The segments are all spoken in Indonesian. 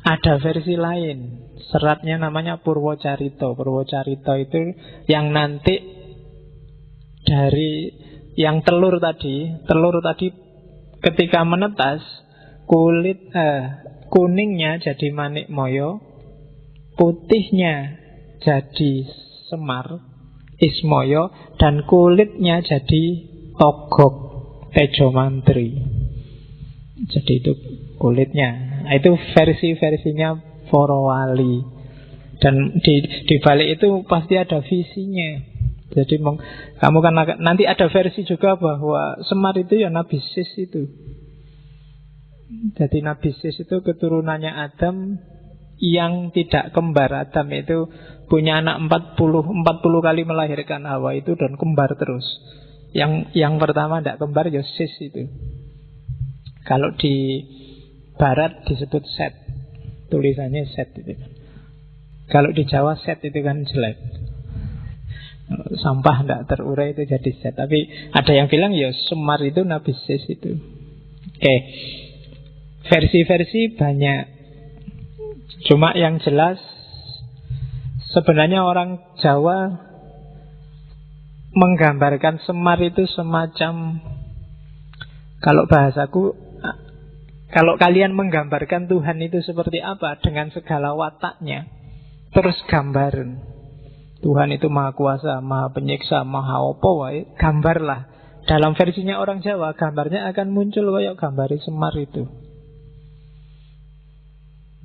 Ada versi lain. Seratnya namanya Purwocarito. Purwocarito itu yang nanti dari yang telur tadi ketika menetas kuningnya jadi Manik Moyo, putihnya jadi Semar Ismoyo, dan kulitnya jadi Togog Tejo Mantri. Jadi itu kulitnya. Nah, itu versi-versinya Porowali. Dan di balik itu pasti ada visinya. Jadi kamu kan nanti ada versi juga bahwa Semar itu ya Nabi Sis itu. Jadi Nabi Sis itu keturunannya Adam yang tidak kembar. Adam itu punya anak 40 kali melahirkan Hawa itu dan kembar terus. Yang pertama tidak kembar ya Sis itu. Kalau di barat disebut Set. Tulisannya Set itu. Kalau di Jawa Set itu kan jelek. Sampah tidak terurai itu jadi Set. Tapi ada yang bilang ya Semar itu Nabi Sis itu. Oke. Versi-versi banyak. Cuma yang jelas sebenarnya orang Jawa menggambarkan Semar itu semacam, kalau bahasaku, kalau kalian menggambarkan Tuhan itu seperti apa dengan segala wataknya, terus gambarin Tuhan itu maha kuasa, maha penyiksa, maha opo wae, gambarlah. Dalam versinya orang Jawa, gambarnya akan muncul kayak gambari Semar itu.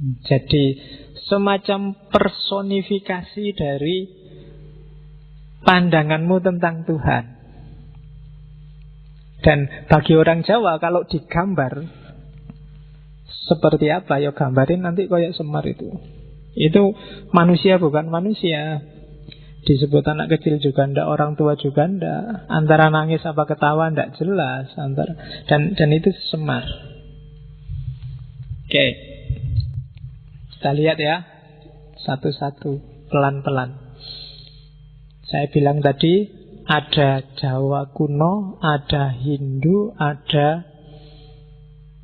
Jadi semacam personifikasi dari pandanganmu tentang Tuhan. Dan bagi orang Jawa kalau digambar seperti apa, ya gambarin nanti kayak Semar itu. Itu manusia bukan manusia. Disebut anak kecil juga ndak, orang tua juga ndak. Antara nangis apa ketawa ndak jelas. Dan itu Semar. Oke. Kita lihat ya, satu-satu, pelan-pelan. Saya bilang tadi, ada Jawa kuno, ada Hindu, ada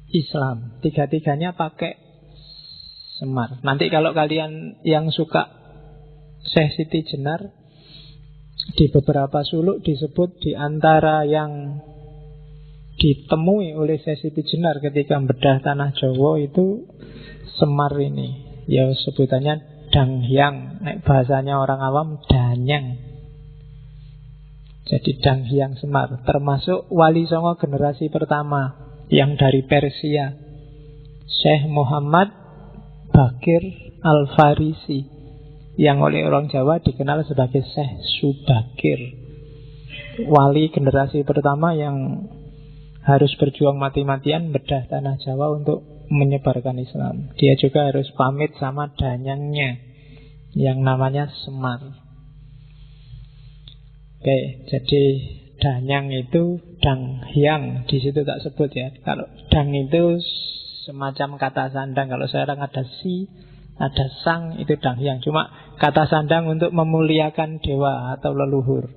Islam. Tiga-tiganya pakai Semar. Nanti kalau kalian yang suka Syekh Siti Jenar, di beberapa suluk disebut di antara yang ditemui oleh Syekh Siti Jenar ketika bedah tanah Jawa itu Semar ini. Ya sebutannya Danghyang. Bahasanya orang awam Danyang. Jadi Danghyang Semar. Termasuk Wali Songo generasi pertama yang dari Persia, Syekh Muhammad Bakir Al-Farisi, yang oleh orang Jawa dikenal sebagai Syekh Subakir. Wali generasi pertama yang harus berjuang mati-matian bedah tanah Jawa untuk menyebarkan Islam. Dia juga harus pamit sama danyangnya yang namanya Semar. Oke, jadi danyang itu Danghyang, di situ tak sebut ya. Kalau dang itu semacam kata sandang. Kalau sekarang ada si, ada sang, itu Danghyang. Cuma kata sandang untuk memuliakan dewa atau leluhur.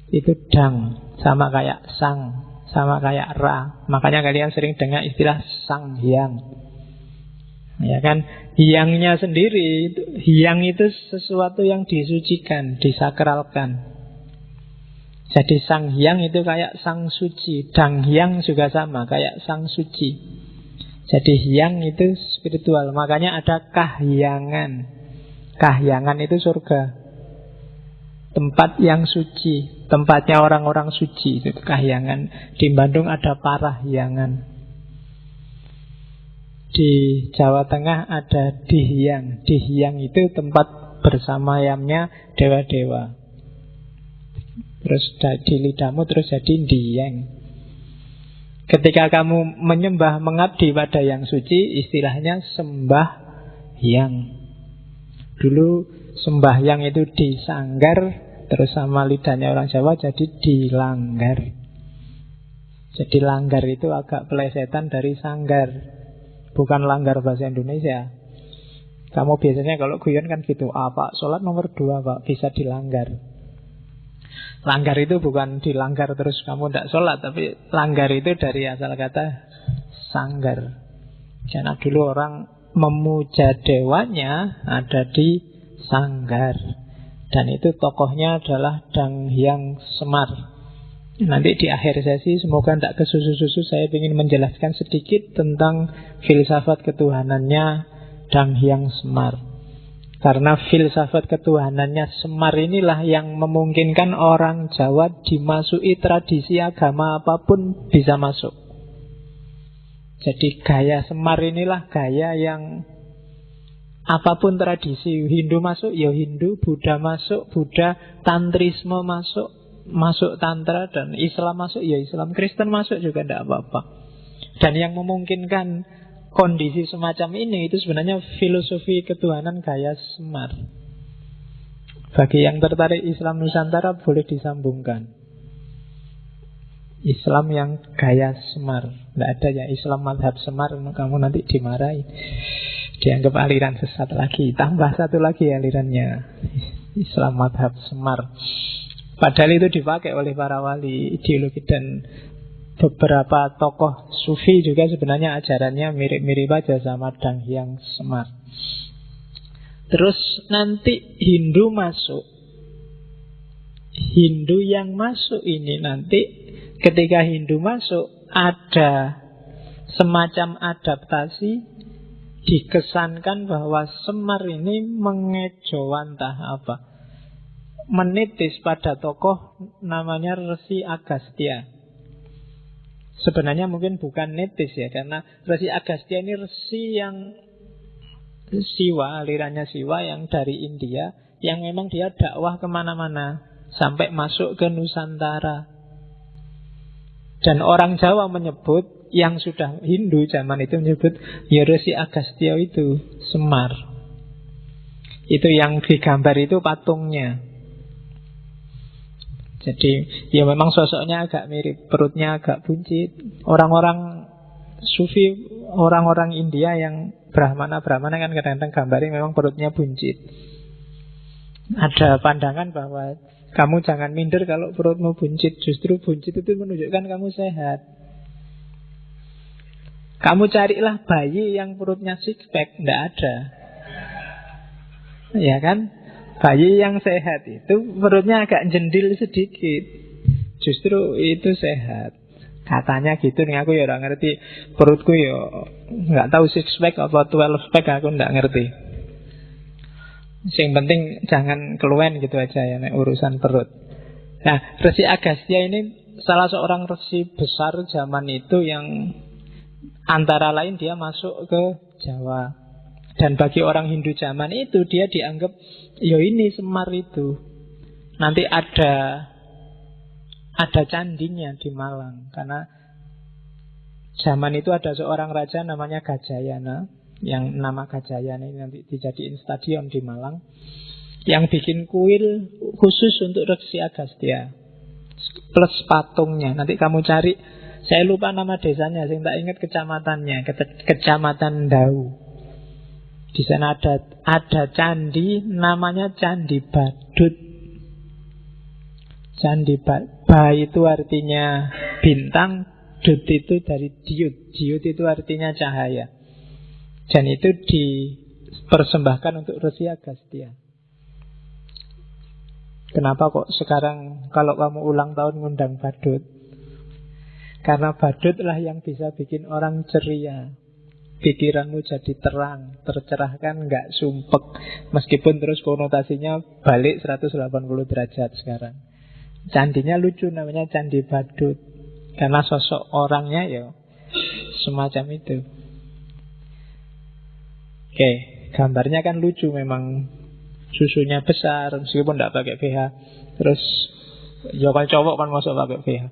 Itu dang, sama kayak sang, sama kayak Ra. Makanya kalian sering dengar istilah Sang Hyang. Ya kan? Hyangnya sendiri, Hyang itu sesuatu yang disucikan, disakralkan. Jadi Sang Hyang itu kayak Sang Suci. Dang Hyang juga sama, kayak Sang Suci. Jadi Hyang itu spiritual. Makanya ada kahyangan. Kahyangan itu surga, tempat yang suci, tempatnya orang-orang suci, itu kahyangan. Di Bandung ada Parahyangan. Di Jawa Tengah ada Dihyang. Dihyang itu tempat bersamayamnya dewa-dewa. Terus di lidahmu terus jadi Dieng. Ketika kamu menyembah, mengabdi pada yang suci, istilahnya sembah yang. Dulu sembahyang itu disanggar, terus sama lidahnya orang Jawa jadi dilanggar. Jadi langgar itu agak pelesetan dari sanggar, bukan langgar bahasa Indonesia. Kamu biasanya kalau guyon kan gitu, Pak, sholat nomor 2 Pak, bisa dilanggar. Langgar itu bukan dilanggar terus kamu tidak sholat, tapi langgar itu dari asal kata sanggar. Karena dulu orang memuja dewanya ada di Sanggar. Dan itu tokohnya adalah Dang Hyang Semar. Nanti di akhir sesi, semoga tidak kesusu-susu, saya ingin menjelaskan sedikit tentang filsafat ketuhanannya Dang Hyang Semar. Karena filsafat ketuhanannya Semar inilah yang memungkinkan orang Jawa dimasuki tradisi agama apapun bisa masuk. Jadi gaya Semar inilah gaya yang apapun tradisi, Hindu masuk, ya Hindu, Buddha masuk, Buddha, Tantrisme masuk, masuk Tantra, dan Islam masuk, ya Islam, Kristen masuk juga tidak apa-apa. Dan yang memungkinkan kondisi semacam ini itu sebenarnya filosofi ketuhanan gaya Semar. Bagi yang tertarik Islam Nusantara boleh disambungkan. Islam yang gaya Semar. Tidak ada ya Islam madhab Semar, kamu nanti dimarahi, dianggap aliran sesat lagi. Tambah satu lagi alirannya, Islam madhab Semar. Padahal itu dipakai oleh para wali ideologi, dan beberapa tokoh sufi juga sebenarnya ajarannya mirip-mirip aja sama Dang Hyang Semar. Terus nanti Hindu masuk. Hindu yang masuk ini nanti, ketika Hindu masuk, ada semacam adaptasi. Dikesankan bahwa Semar ini mengejawantah apa, menitis pada tokoh namanya Resi Agastya. Sebenarnya mungkin bukan nitis ya, karena Resi Agastya ini resi yang Siwa, alirannya Siwa yang dari India, yang memang dia dakwah kemana-mana sampai masuk ke Nusantara. Dan orang Jawa menyebut, yang sudah Hindu zaman itu menyebut, ya Resi Agastya itu Semar. Itu yang digambar itu patungnya. Jadi ya memang sosoknya agak mirip, perutnya agak buncit. Orang-orang Sufi, orang-orang India yang Brahmana kan kadang-kadang gambarnya memang perutnya buncit. Ada pandangan bahwa kamu jangan minder kalau perutmu buncit. Justru buncit itu menunjukkan kamu sehat. Kamu carilah bayi yang perutnya six pack, tidak ada. Ya kan? Bayi yang sehat itu perutnya agak jendil sedikit. Justru itu sehat. Katanya gitu nih, aku ya gak ngerti. Perutku ya gak tahu six pack apa 12 pack, aku gak ngerti. Yang penting jangan keluwen gitu aja ya, urusan perut. Nah, Resi Agastya ini salah seorang resi besar zaman itu yang antara lain dia masuk ke Jawa. Dan bagi orang Hindu zaman itu, dia dianggap, ya ini Semar itu. Nanti ada candinya di Malang. Karena zaman itu ada seorang raja namanya Gajayana. Yang nama Gajayana ini nanti dijadiin stadion di Malang, yang bikin kuil khusus untuk Resi Agastya plus patungnya. Nanti kamu cari, saya lupa nama desanya, saya tak ingat kecamatannya, Kecamatan Dau. Di sana ada candi namanya Candi Badut. Candi Ba itu artinya bintang, Dut itu dari diut. Diut itu artinya cahaya. Dan itu dipersembahkan untuk Resi Agastya. Kenapa kok sekarang kalau kamu ulang tahun ngundang badut? Karena badutlah yang bisa bikin orang ceria. Pikiranmu jadi terang, tercerahkan, gak sumpek. Meskipun terus konotasinya balik 180 derajat sekarang. Candinya lucu, namanya Candi Badut. Karena sosok orangnya ya semacam itu. Oke, gambarnya kan lucu memang. Susunya besar, meskipun tidak pakai BH. Terus ya kalau cowok kan masuk pakai BH,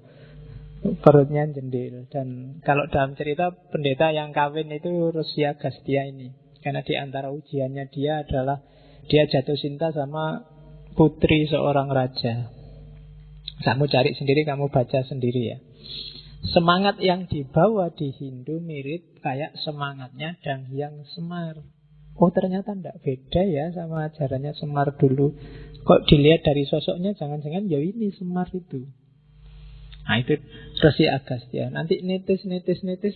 perutnya jendil. Dan kalau dalam cerita pendeta yang kawin itu Resi Agastya ini. Karena di antara ujiannya dia adalah dia jatuh cinta sama putri seorang raja. Kamu cari sendiri, kamu baca sendiri ya. Semangat yang dibawa di Hindu mirip kayak semangatnya Dang Hyang Semar. Oh ternyata tidak beda ya sama ajarannya Semar dulu. Kok dilihat dari sosoknya jangan-jangan ya ini Semar itu. Nah itu Resi Agastya. Nanti nitis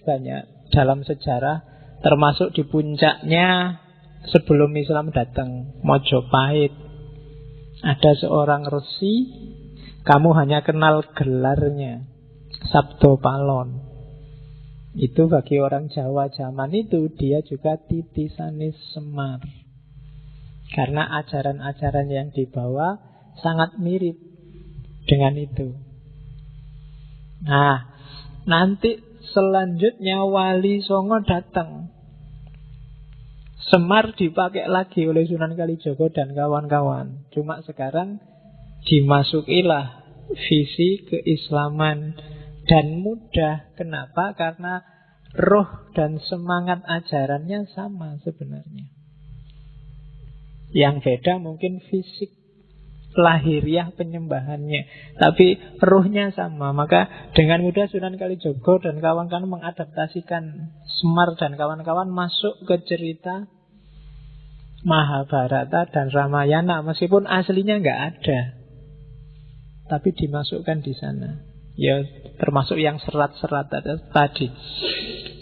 banyak dalam sejarah Termasuk di puncaknya sebelum Islam datang, Mojopahit. Ada seorang resi, kamu hanya kenal gelarnya, Sabdo Palon. Itu bagi orang Jawa zaman itu, dia juga titisanis Semar. Karena ajaran-ajaran yang dibawa sangat mirip dengan itu. Nah, nanti selanjutnya Wali Songo datang. Semar dipakai lagi oleh Sunan Kalijogo dan kawan-kawan. Cuma sekarang dimasukilah visi keislaman. Dan mudah. Kenapa? Karena roh dan semangat ajarannya sama sebenarnya. Yang beda mungkin fisik lahiriah penyembahannya, tapi ruhnya sama. Maka dengan mudah Sunan Kalijogo dan kawan-kawan mengadaptasikan Semar dan kawan-kawan masuk ke cerita Mahabharata dan Ramayana, meskipun aslinya nggak ada, tapi dimasukkan di sana. Ya, termasuk yang serat-serat tadi.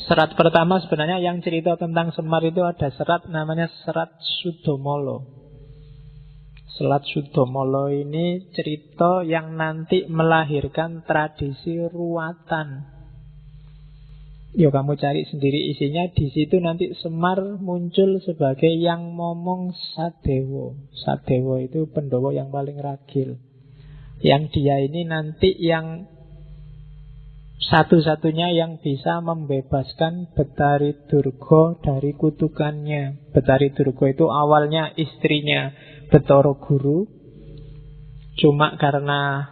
Serat pertama sebenarnya yang cerita tentang Semar itu ada serat namanya Serat Sudomolo. Selat Sudomolo ini cerita yang nanti melahirkan tradisi ruwatan. Yo, kamu cari sendiri isinya. Di situ nanti Semar muncul sebagai yang momong Sadewo. Sadewo itu Pendowo yang paling ragil. Yang dia ini nanti yang satu-satunya yang bisa membebaskan Betari Durga dari kutukannya. Betari Durga itu awalnya istrinya Betara Guru, cuma karena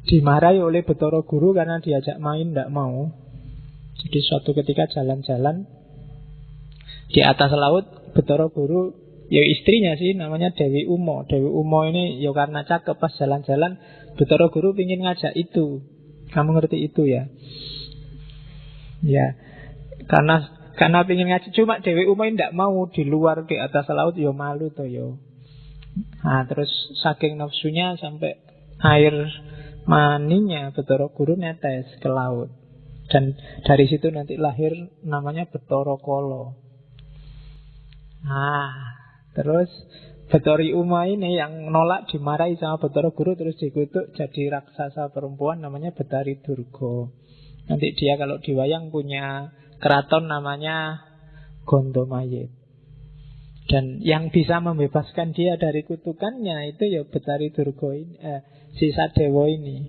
dimarahi oleh Betara Guru karena diajak main tidak mau. Jadi suatu ketika jalan-jalan di atas laut, Betara Guru, ya istrinya sih, namanya Dewi Umo. Dewi Umo ini ya karena cakep, pas jalan-jalan Betara Guru ingin ngajak itu. Kamu ngerti itu ya? Ya, karena pengen ngaji, cuma Dewi Umo tidak mau, di luar di atas laut, yo malu toh yo. Nah, terus saking nafsunya sampai air maninya Betara Guru netes ke laut. Dan dari situ nanti lahir namanya Betara Kala. Nah, terus Betari Umo ini yang nolak dimarahi sama Betara Guru, terus dikutuk jadi raksasa perempuan namanya Betari Durga. Nanti dia kalau diwayang punya keraton namanya Gondomayit. Dan yang bisa membebaskan dia dari kutukannya itu ya Betari Durga ini, si Sadewo ini.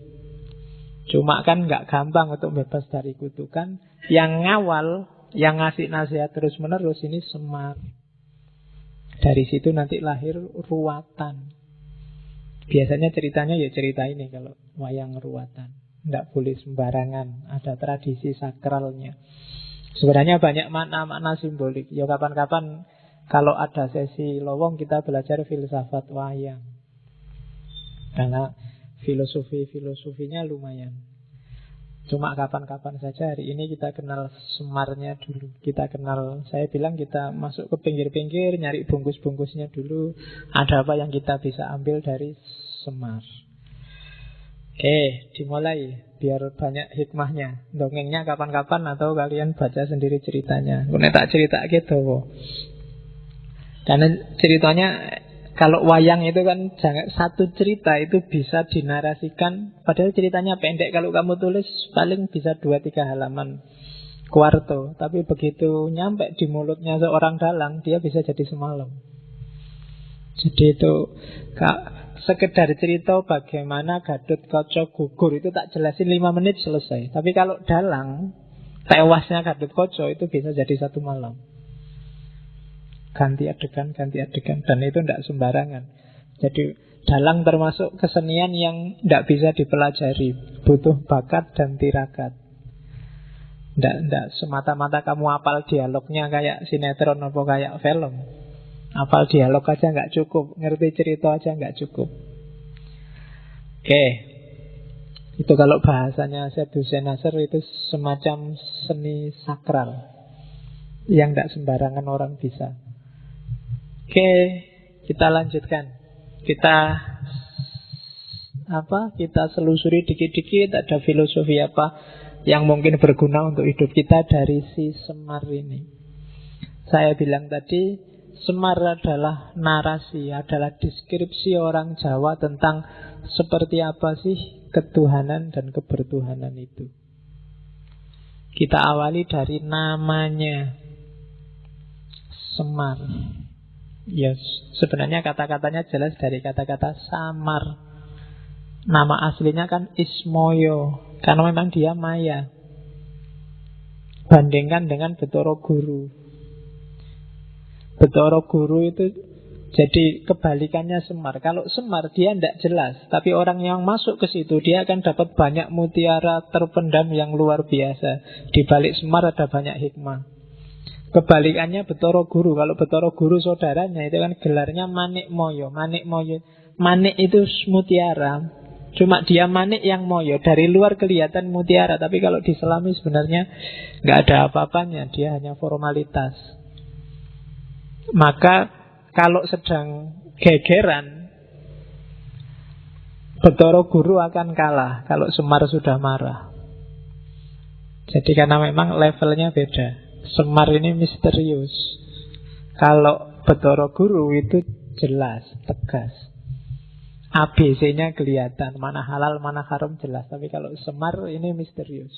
Cuma kan nggak gampang untuk bebas dari kutukan. Yang ngawal, yang ngasih nasihat terus menerus ini Semar. Dari situ nanti lahir ruwatan. Biasanya ceritanya ya cerita ini kalau wayang ruwatan. Tidak boleh sembarangan, ada tradisi sakralnya. Sebenarnya banyak makna-makna simbolik. Ya kapan-kapan kalau ada sesi lowong kita belajar filsafat wayang. Karena filosofinya lumayan. Cuma kapan-kapan saja. Hari ini kita kenal Semarnya dulu. Kita kenal, saya bilang kita masuk ke pinggir-pinggir, nyari bungkus-bungkusnya dulu. Ada apa yang kita bisa ambil dari Semar. Oke, dimulai biar banyak hikmahnya. Dongengnya kapan-kapan atau kalian baca sendiri ceritanya. Nek tak cerita gitu. Karena ceritanya kalau wayang itu kan satu cerita itu bisa dinarasikan. Padahal ceritanya pendek. Kalau kamu tulis paling bisa 2-3 halaman kuarto. Tapi begitu nyampe di mulutnya seorang dalang, dia bisa jadi semalam. Jadi itu sekedar cerita bagaimana Gadot Kaca gugur itu tak jelasin 5 menit selesai. Tapi kalau dalang, tewasnya Gadot Kaca itu bisa jadi 1 malam. Ganti adegan. Dan itu tidak sembarangan. Jadi dalang termasuk kesenian yang tidak bisa dipelajari. Butuh bakat dan tirakat. Tidak semata-mata kamu hafal dialognya kayak sinetron atau kayak film. Hafal dialog aja nggak cukup. Ngerti cerita aja nggak cukup. Oke. Itu kalau bahasanya Syed Hussein Nasr itu semacam seni sakral yang tidak sembarangan orang bisa. Oke, kita lanjutkan. Kita selusuri dikit-dikit ada filosofi apa yang mungkin berguna untuk hidup kita dari si Semar ini. Saya bilang tadi, Semar adalah narasi, adalah deskripsi orang Jawa tentang seperti apa sih ketuhanan dan kebertuhanan itu. Kita awali dari namanya, Semar. Yes, sebenarnya kata-katanya jelas dari kata-kata samar. Nama aslinya kan Ismoyo, karena memang dia maya. Bandingkan dengan Betara Guru. Betara Guru itu jadi kebalikannya Semar. Kalau Semar dia tidak jelas, tapi orang yang masuk ke situ dia akan dapat banyak mutiara terpendam yang luar biasa. Di balik Semar ada banyak hikmah. Kebalikannya Betara Guru. Kalau Betara Guru saudaranya itu kan gelarnya Manik Moyo. Manik Moyo, manik itu mutiara. Cuma dia manik yang moyo. Dari luar kelihatan mutiara, tapi kalau diselami sebenarnya nggak ada apa-apanya. Dia hanya formalitas. Maka kalau sedang gegeran, Betara Guru akan kalah kalau Semar sudah marah. Jadi karena memang levelnya beda. Semar ini misterius. Kalau Betara Guru itu jelas, tegas. ABC-nya kelihatan, mana halal, mana haram jelas. Tapi kalau Semar ini misterius.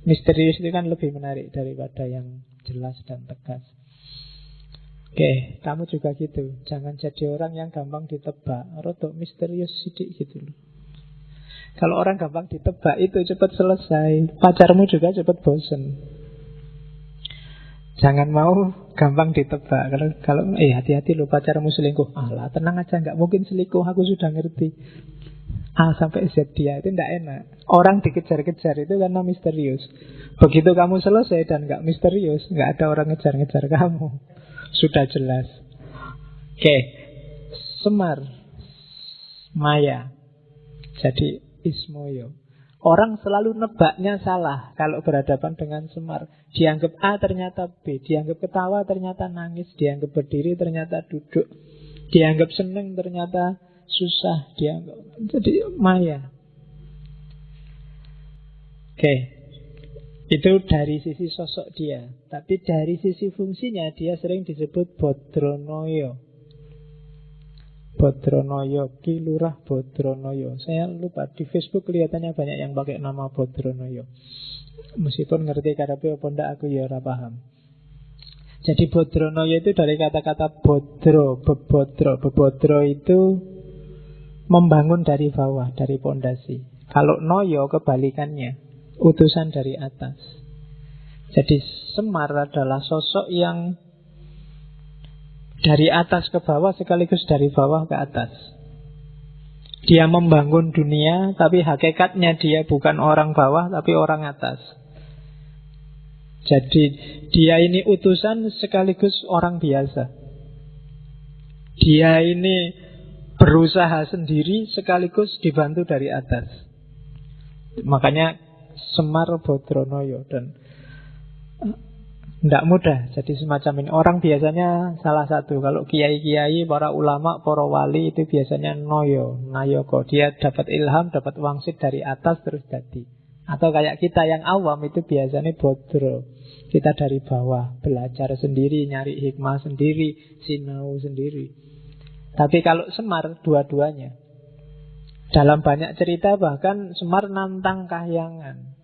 Misterius itu kan lebih menarik daripada yang jelas dan tegas. Oke, kamu juga gitu. Jangan jadi orang yang gampang ditebak. Rodok misterius sidik gitu loh. Kalau orang gampang ditebak itu cepat selesai. Pacarmu juga cepat bosen. Jangan mau gampang ditebak. Kalau hati-hati loh pacarmu selingkuh. Alah, tenang aja, nggak mungkin selingkuh. Aku sudah ngerti. A sampai Z dia itu tidak enak. Orang dikejar-kejar itu karena misterius. Begitu kamu selesai dan nggak misterius, nggak ada orang ngejar-ngejar kamu. Sudah jelas. Oke, Semar, maya. Jadi Ismoyo. Orang selalu nebaknya salah kalau berhadapan dengan Semar. Dianggap A ternyata B, dianggap ketawa ternyata nangis, dianggap berdiri ternyata duduk, dianggap seneng ternyata susah, dianggap. Jadi maya. Oke, itu dari sisi sosok dia. Tapi dari sisi fungsinya dia sering disebut Bodronoyo. Bodronoyo, Ki Lurah Bodronoyo. Saya lupa, di Facebook kelihatannya banyak yang pakai nama Bodronoyo. Meskipun ngerti karepe apa ndak aku ya ora paham. Jadi Bodronoyo itu dari kata-kata bodro, bebodro. Bebodro itu membangun dari bawah, dari pondasi. Kalau noyo kebalikannya, utusan dari atas. Jadi Semar adalah sosok yang dari atas ke bawah sekaligus dari bawah ke atas. Dia membangun dunia, tapi hakikatnya dia bukan orang bawah, tapi orang atas. Jadi dia ini utusan sekaligus orang biasa. Dia ini berusaha sendiri sekaligus dibantu dari atas. Makanya Semar Bodronoyo. Dan tidak mudah jadi semacam ini. Orang biasanya salah satu. Kalau kiai-kiai, para ulama, para wali itu biasanya noyo, nayoko. Dia dapat ilham, dapat wangsit dari atas terus jadi. Atau kayak kita yang awam itu biasanya bodro. Kita dari bawah, belajar sendiri, nyari hikmah sendiri, sinau sendiri. Tapi kalau Semar dua-duanya. Dalam banyak cerita bahkan Semar nantang kahyangan.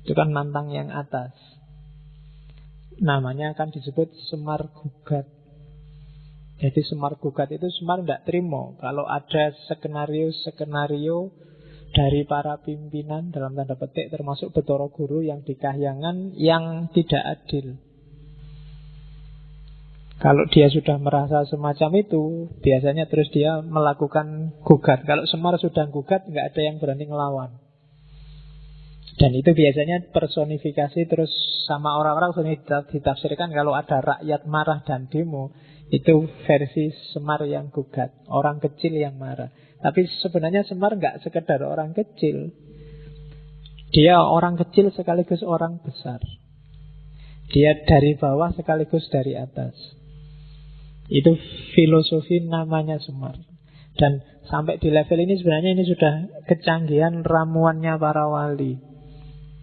Itu kan nantang yang atas. Namanya akan disebut Semar Gugat. Jadi Semar Gugat itu Semar tidak terima kalau ada skenario dari para pimpinan dalam tanda petik termasuk Betara Guru yang di kahyangan yang tidak adil. Kalau dia sudah merasa semacam itu, biasanya terus dia melakukan gugat. Kalau Semar sudah gugat, nggak ada yang berani ngelawan. Dan itu biasanya personifikasi terus sama orang-orang sering ditafsirkan kalau ada rakyat marah dan demo, itu versi Semar yang gugat, orang kecil yang marah. Tapi sebenarnya Semar nggak sekedar orang kecil. Dia orang kecil sekaligus orang besar. Dia dari bawah sekaligus dari atas. Itu filosofi namanya Semar. Dan sampai di level ini sebenarnya ini sudah kecanggihan ramuannya para wali.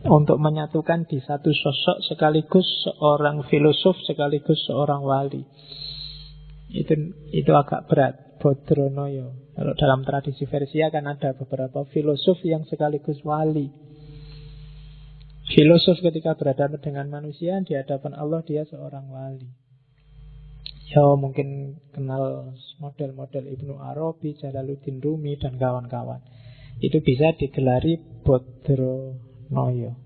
untuk menyatukan di satu sosok sekaligus seorang filosof sekaligus seorang wali. Itu agak berat. Bodronoyo. Kalau dalam tradisi Persia kan ada beberapa filosof yang sekaligus wali. Filosof ketika berhadapan dengan manusia, di hadapan Allah dia seorang wali. Ya mungkin kenal model-model Ibnu Arabi, Jalaluddin Rumi dan kawan-kawan. Itu bisa digelari Bodronoyo.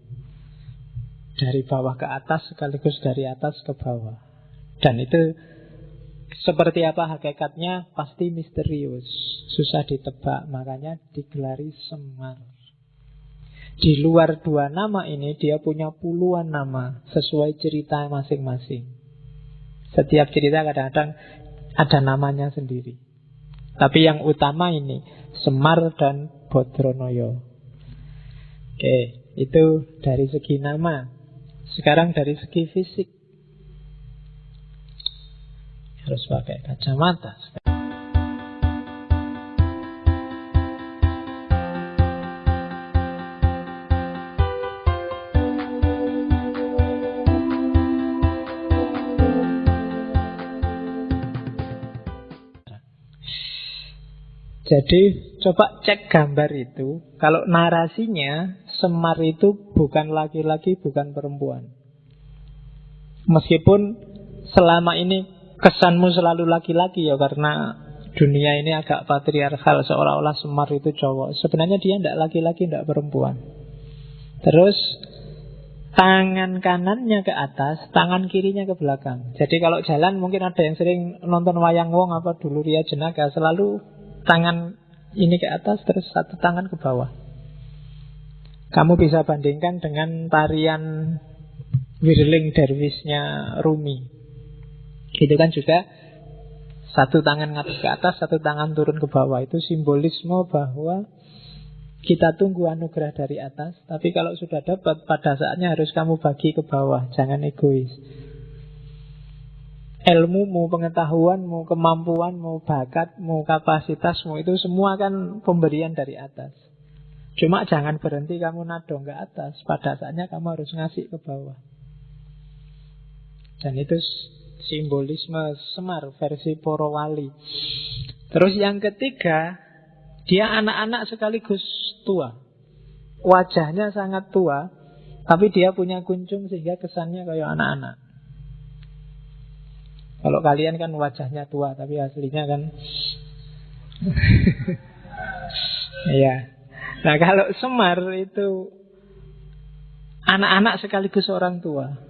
Dari bawah ke atas sekaligus dari atas ke bawah. Dan itu seperti apa hakikatnya pasti misterius, susah ditebak, makanya digelari Semar. Di luar dua nama ini dia punya puluhan nama sesuai cerita masing-masing. Setiap cerita kadang-kadang ada namanya sendiri. Tapi yang utama ini Semar dan Bodronoyo. Oke, itu dari segi nama. Sekarang dari segi fisik. Harus pakai kacamata. Jadi coba cek gambar itu. Kalau narasinya Semar itu bukan laki-laki, bukan perempuan. Meskipun selama ini kesanmu selalu laki-laki ya, karena dunia ini agak patriarkal, seolah-olah Semar itu cowok. Sebenarnya dia tidak laki-laki, tidak perempuan. Terus tangan kanannya ke atas, tangan kirinya ke belakang. Jadi kalau jalan mungkin ada yang sering nonton wayang wong apa dulu Ria Jenaka, selalu tangan ini ke atas terus satu tangan ke bawah. Kamu bisa bandingkan dengan tarian Whirling Derwishnya Rumi. Itu kan juga satu tangan ngadep ke atas, satu tangan turun ke bawah. Itu simbolisme bahwa kita tunggu anugerah dari atas, tapi kalau sudah dapat, pada saatnya harus kamu bagi ke bawah. Jangan egois. Ilmumu, pengetahuanmu, kemampuanmu, bakatmu, kapasitasmu, itu semua kan pemberian dari atas. Cuma jangan berhenti kamu nadong ke atas. Pada saatnya kamu harus ngasih ke bawah. Dan itu simbolisme Semar versi para wali. Terus yang ketiga, dia anak-anak sekaligus tua. Wajahnya sangat tua, tapi dia punya kuncung sehingga kesannya kayak anak-anak. Kalau kalian kan wajahnya tua, tapi aslinya kan iya. Nah kalau Semar itu anak-anak sekaligus orang tua.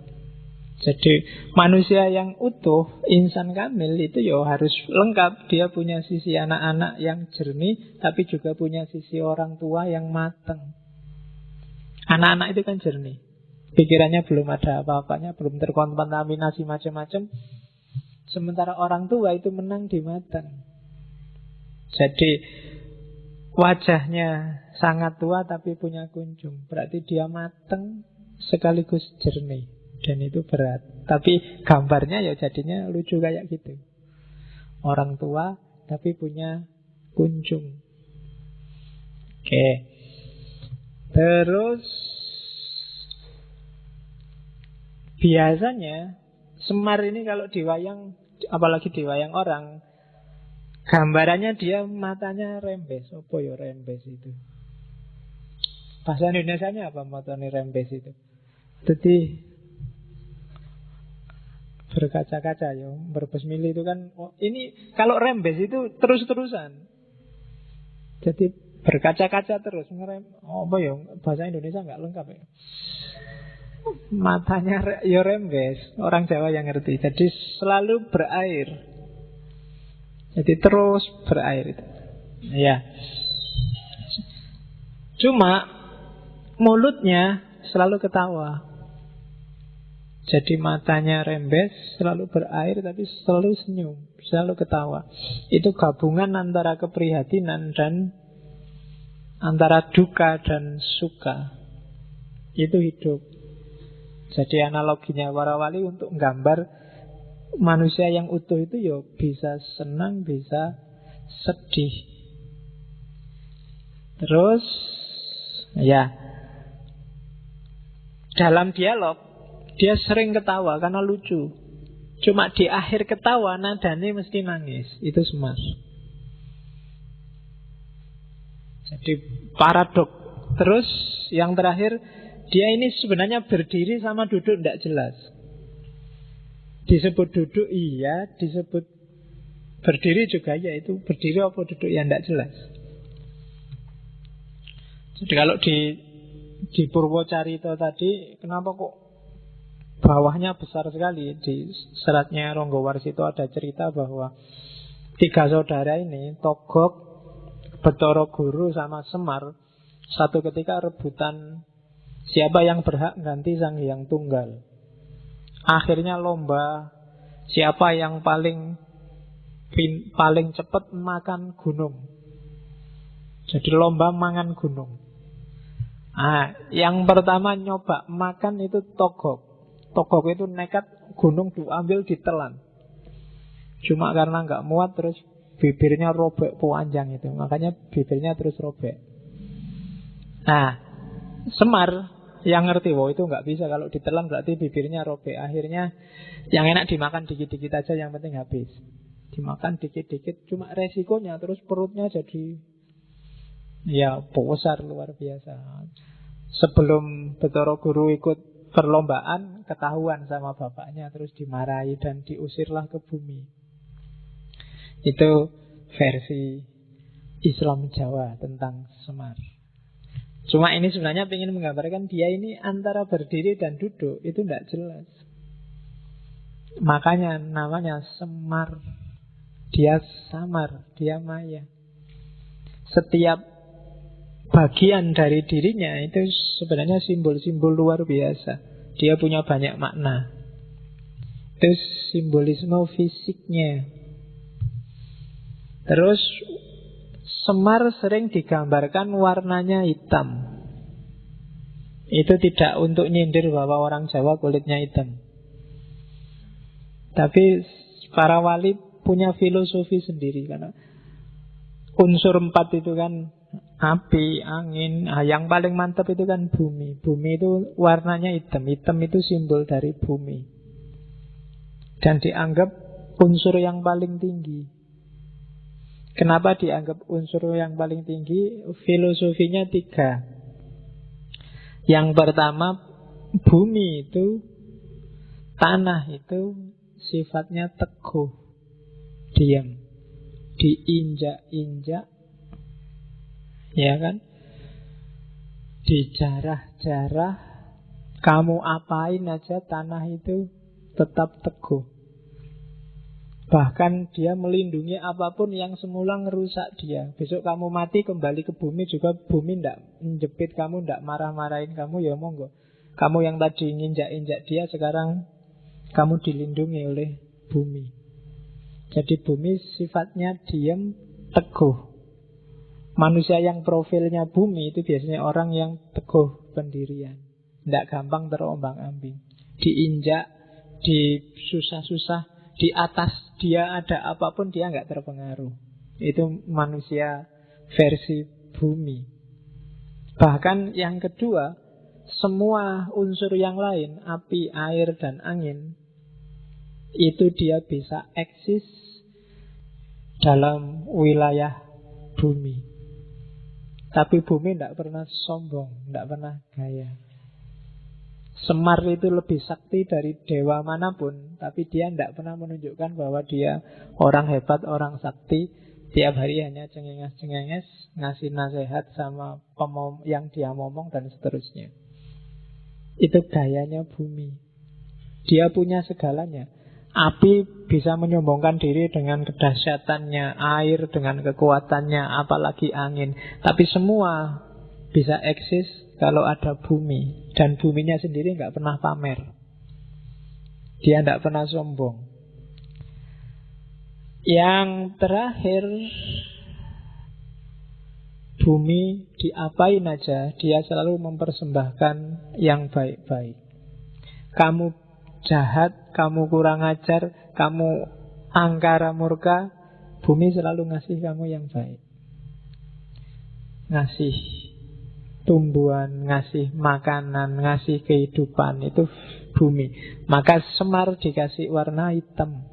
Jadi manusia yang utuh, insan kamil itu ya harus lengkap. Dia punya sisi anak-anak yang jernih, tapi juga punya sisi orang tua yang matang. Anak-anak itu kan jernih, pikirannya belum ada apa-apanya, belum terkontaminasi macam-macam. Sementara orang tua itu menang di matang. Jadi wajahnya sangat tua tapi punya kunjung, berarti dia matang sekaligus jernih. Dan itu berat. Tapi gambarnya ya jadinya lucu kayak gitu. Orang tua tapi punya kunjung. Oke. Terus biasanya Semar ini kalau diwayang, apalagi diwayang orang, gambarannya dia matanya rembes. Apa ya rembes itu? Bahasa Indonesianya apa matanya rembes itu? Jadi berkaca-kaca ya, berbesmili itu kan. Oh, ini kalau rembes itu terus-terusan. Jadi berkaca-kaca terus ngerem. Oh, apa ya bahasa Indonesia nggak lengkap ya. Matanya ya rembes, orang Jawa yang ngerti. Jadi selalu berair. Jadi terus berair itu. Ya. Cuma mulutnya selalu ketawa. Jadi matanya rembes, selalu berair, tapi selalu senyum, selalu ketawa. Itu gabungan antara keprihatinan dan antara duka dan suka. Itu hidup. Jadi analoginya para wali untuk menggambar manusia yang utuh itu ya bisa senang, bisa sedih. Terus ya dalam dialog dia sering ketawa karena lucu. Cuma di akhir ketawa nadanya mesti nangis. Itu Semar. Jadi paradok. Terus yang terakhir, dia ini sebenarnya berdiri sama duduk tidak jelas. Disebut duduk iya, disebut berdiri juga ya. Itu berdiri apa duduk ya tidak jelas. Jadi kalau di Purwocarita tadi, kenapa kok bawahnya besar sekali? Di seratnya Ronggowarsito ada cerita bahwa 3 saudara ini, Togog, Bathara Guru sama Semar, satu ketika rebutan siapa yang berhak ganti Sang Hyang Tunggal. Akhirnya lomba siapa yang paling cepat makan gunung. Jadi lomba mangan gunung. Yang pertama nyoba makan itu Togog. Togog itu nekat gunung diambil ditelan. Cuma karena nggak muat terus bibirnya robek panjang itu. Makanya bibirnya terus robek. Semar yang ngerti, itu nggak bisa. Kalau ditelan berarti bibirnya robek. Akhirnya yang enak dimakan dikit-dikit aja, yang penting habis. Dimakan dikit-dikit, cuma resikonya terus perutnya jadi besar luar biasa. Sebelum Bathara Guru ikut perlombaan, ketahuan sama bapaknya, terus dimarahi dan diusirlah ke bumi. Itu versi Islam Jawa tentang Semar. Cuma ini sebenarnya ingin menggambarkan dia ini antara berdiri dan duduk itu tidak jelas. Makanya namanya Semar. Dia samar, dia maya. Setiap bagian dari dirinya itu sebenarnya simbol-simbol luar biasa. Dia punya banyak makna. Itu simbolisme fisiknya. Terus Semar sering digambarkan warnanya hitam. Itu tidak untuk nyindir bahwa orang Jawa kulitnya hitam. Tapi para wali punya filosofi sendiri. Karena unsur 4 itu kan api, angin. Yang paling mantap itu kan bumi. Bumi itu warnanya hitam. Hitam itu simbol dari bumi. Dan dianggap unsur yang paling tinggi. Kenapa dianggap unsur yang paling tinggi? Filosofinya 3. Yang pertama, bumi itu, tanah itu sifatnya teguh, diam, diinjak-injak, ya kan? Dijarah-jarah, kamu apain aja tanah itu tetap teguh. Bahkan dia melindungi apapun yang semula ngerusak dia. Besok kamu mati kembali ke bumi juga, bumi tidak menjepit kamu, tidak marah-marahin kamu, ya monggo. Kamu yang tadi nginjak-injak dia, sekarang kamu dilindungi oleh bumi. Jadi bumi sifatnya diam, teguh. Manusia yang profilnya bumi itu biasanya orang yang teguh pendirian, tidak gampang terombang-ambing. Diinjak, disusah-susah, di atas dia ada apapun dia nggak terpengaruh. Itu manusia versi bumi. Bahkan yang kedua, semua unsur yang lain, api, air, dan angin, itu dia bisa eksis dalam wilayah bumi. Tapi bumi tidak pernah sombong, tidak pernah gaya. Semar itu lebih sakti dari dewa manapun, tapi dia tidak pernah menunjukkan bahwa dia orang hebat, orang sakti. Tiap hari hanya cengenges-cengenges, ngasih nasihat sama yang dia ngomong dan seterusnya. Itu gayanya bumi. Dia punya segalanya. Api bisa menyombongkan diri dengan kedahsyatannya, air dengan kekuatannya, apalagi angin. Tapi semua bisa eksis kalau ada bumi. Dan buminya sendiri nggak pernah pamer. Dia nggak pernah sombong. Yang terakhir, bumi diapain aja, dia selalu mempersembahkan yang baik-baik. Kamu jahat, kamu kurang ajar, kamu angkara murka, bumi selalu ngasih kamu yang baik. Ngasih tumbuhan, ngasih makanan, ngasih kehidupan, itu bumi. Maka Semar dikasih warna hitam,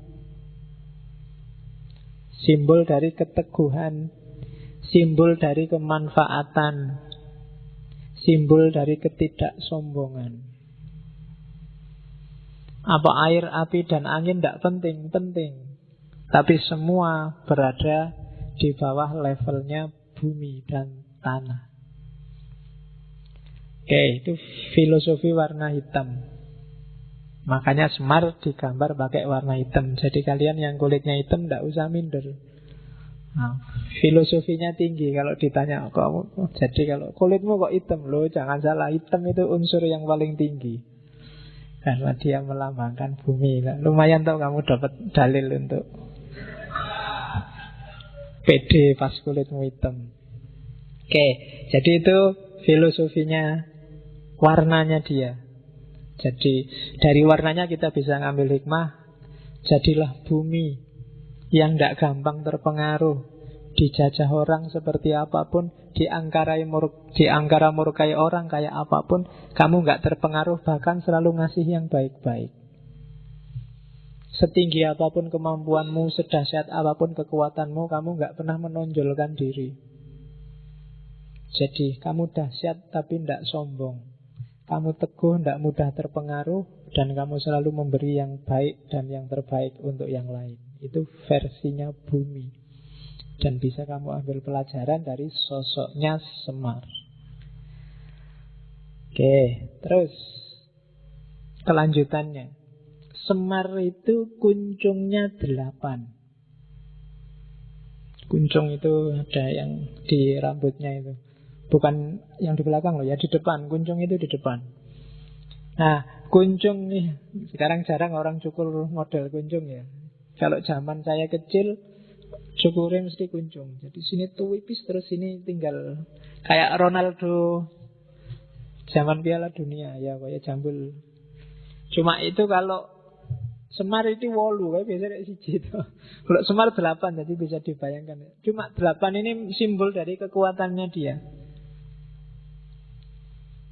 simbol dari keteguhan, simbol dari kemanfaatan, simbol dari ketidaksombongan. Apa air, api, dan angin tidak penting, penting. Tapi semua berada di bawah levelnya bumi dan tanah. Oke, itu filosofi warna hitam. Makanya Semar digambar pakai warna hitam. Jadi kalian yang kulitnya hitam tidak usah minder. Nah, filosofinya tinggi. Kalau ditanya kamu, jadi kalau kulitmu kok hitam, loh jangan salah, hitam itu unsur yang paling tinggi karena dia melambangkan bumi. Nah, lumayan tau kamu dapat dalil untuk pede pas kulitmu hitam. Oke, jadi itu filosofinya warnanya dia. Jadi dari warnanya kita bisa ngambil hikmah. Jadilah bumi yang tidak gampang terpengaruh, dijajah orang seperti apapun, diangkara murkai orang kayak apapun, kamu nggak terpengaruh, bahkan selalu ngasih yang baik-baik. Setinggi apapun kemampuanmu, sedahsyat apapun kekuatanmu, kamu nggak pernah menonjolkan diri. Jadi kamu dahsyat tapi tidak sombong. Kamu teguh, tidak mudah terpengaruh, dan kamu selalu memberi yang baik dan yang terbaik untuk yang lain. Itu versinya bumi. Dan bisa kamu ambil pelajaran dari sosoknya Semar. Oke, terus kelanjutannya. Semar itu kuncungnya 8. Kuncung itu ada yang di rambutnya itu. Bukan yang di belakang loh ya, di depan. Kuncung itu di depan. Nah, kuncung nih, sekarang jarang orang cukur model kuncung ya. Kalau zaman saya kecil, cukurnya mesti kuncung. Jadi sini tuwipis, terus sini tinggal kayak Ronaldo zaman Piala Dunia ya, kayak jambul. Cuma itu kalau Semar itu 8, kayak biasa kayak siji itu. Kalau Semar 8, jadi bisa dibayangkan. Cuma 8 ini simbol dari kekuatannya dia.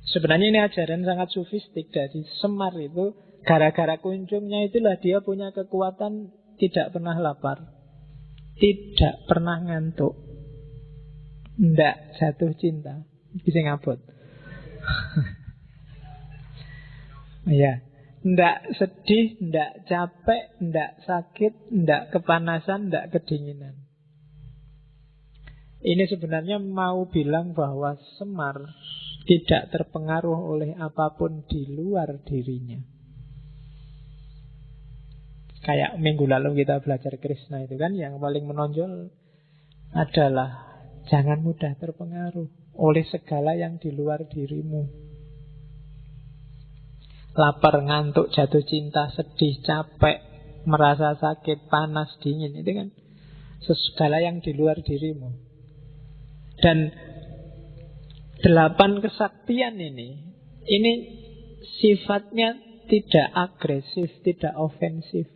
Sebenarnya ini ajaran sangat sufistik dari Semar itu. Gara-gara kuncungnya itulah dia punya kekuatan tidak pernah lapar, tidak pernah ngantuk, tidak jatuh cinta. Bisa ngabut. Ya, tidak sedih, tidak capek, tidak sakit, tidak kepanasan, tidak kedinginan. Ini sebenarnya mau bilang bahwa Semar tidak terpengaruh oleh apapun di luar dirinya. Kayak minggu lalu kita belajar Krishna itu kan, yang paling menonjol adalah jangan mudah terpengaruh oleh segala yang di luar dirimu. Lapar, ngantuk, jatuh cinta, sedih, capek, merasa sakit, panas, dingin, itu kan segala yang di luar dirimu. Dan 8 kesaktian ini sifatnya tidak agresif, tidak ofensif.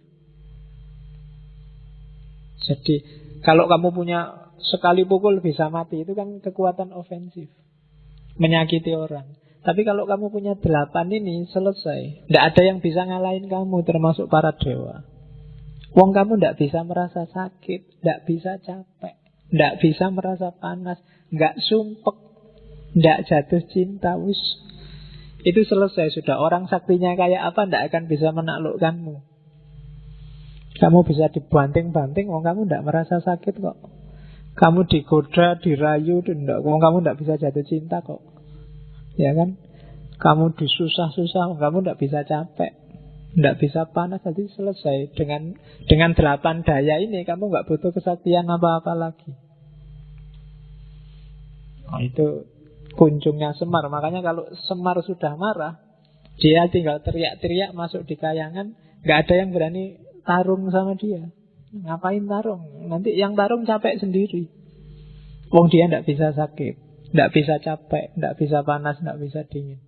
Jadi kalau kamu punya sekali pukul bisa mati, itu kan kekuatan ofensif, menyakiti orang. Tapi kalau kamu punya 8 ini, selesai. Tidak ada yang bisa ngalahin kamu, termasuk para dewa. Wong kamu tidak bisa merasa sakit, tidak bisa capek, tidak bisa merasa panas, nggak sumpek, tidak jatuh cinta, wis. Itu selesai sudah. Orang saktinya kayak apa tidak akan bisa menaklukkanmu. Kamu bisa dibanting-banting, wong kamu tidak merasa sakit kok. Kamu digoda, dirayu, wong kamu tidak bisa jatuh cinta kok. Ya kan? Kamu disusah-susah, kamu tidak bisa capek, tidak bisa panas. Jadi selesai. Dengan 8 daya ini kamu nggak butuh kesaktian apa-apa lagi. Nah, itu kuncungnya Semar. Makanya kalau Semar sudah marah, dia tinggal teriak-teriak masuk di kayangan, nggak ada yang berani tarung sama dia. Ngapain tarung? Nanti yang tarung capek sendiri. Wong dia tidak bisa sakit, tidak bisa capek, tidak bisa panas, tidak bisa dingin.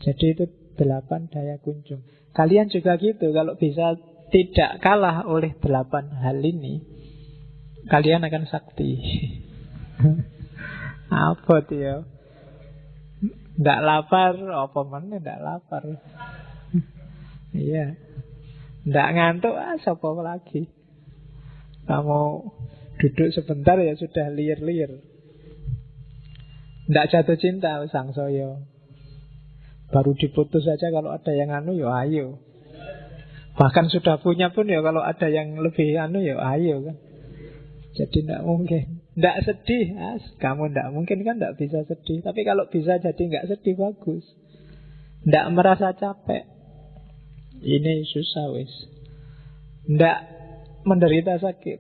Jadi itu 8 daya kuncung. Kalian juga gitu. Kalau bisa tidak kalah oleh 8 hal ini, kalian akan sakti. Apa dia? Ndak lapar, apa mana ndak lapar. Iya. Ndak ngantuk, sapa lagi. Kamu duduk sebentar ya sudah liir-liir. Ndak jatuh cinta sang soyo. Baru diputus saja kalau ada yang anu ya ayo. Bahkan sudah punya pun ya kalau ada yang lebih anu ya ayo kan. Jadi ndak mungkin. Ndak sedih, kamu ndak mungkin kan ndak bisa sedih. Tapi kalau bisa jadi nggak sedih bagus. Ndak merasa capek. Ini susah wis. Ndak menderita sakit.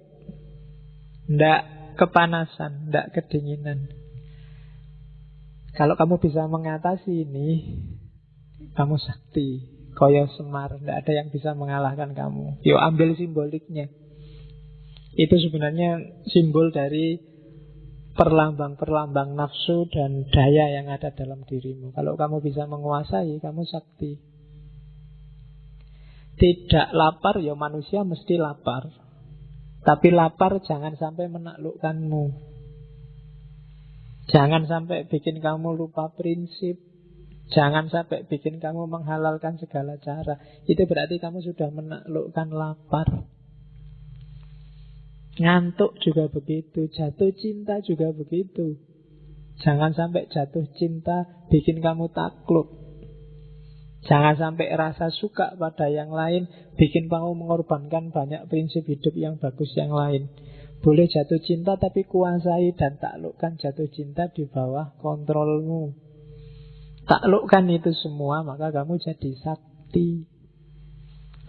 Ndak kepanasan, ndak kedinginan. Kalau kamu bisa mengatasi ini, kamu sakti. Koyo Semar, ndak ada yang bisa mengalahkan kamu. Yuk ambil simboliknya. Itu sebenarnya simbol dari perlambang-perlambang nafsu dan daya yang ada dalam dirimu. Kalau kamu bisa menguasai, kamu sakti. Tidak lapar, ya manusia mesti lapar. Tapi lapar jangan sampai menaklukkanmu. Jangan sampai bikin kamu lupa prinsip. Jangan sampai bikin kamu menghalalkan segala cara. Itu berarti kamu sudah menaklukkan lapar. Ngantuk juga begitu, jatuh cinta juga begitu. Jangan sampai jatuh cinta bikin kamu takluk. Jangan sampai rasa suka pada yang lain bikin kamu mengorbankan banyak prinsip hidup yang bagus yang lain. Boleh jatuh cinta tapi kuasai dan taklukkan jatuh cinta di bawah kontrolmu. Taklukkan itu semua, maka kamu jadi sakti.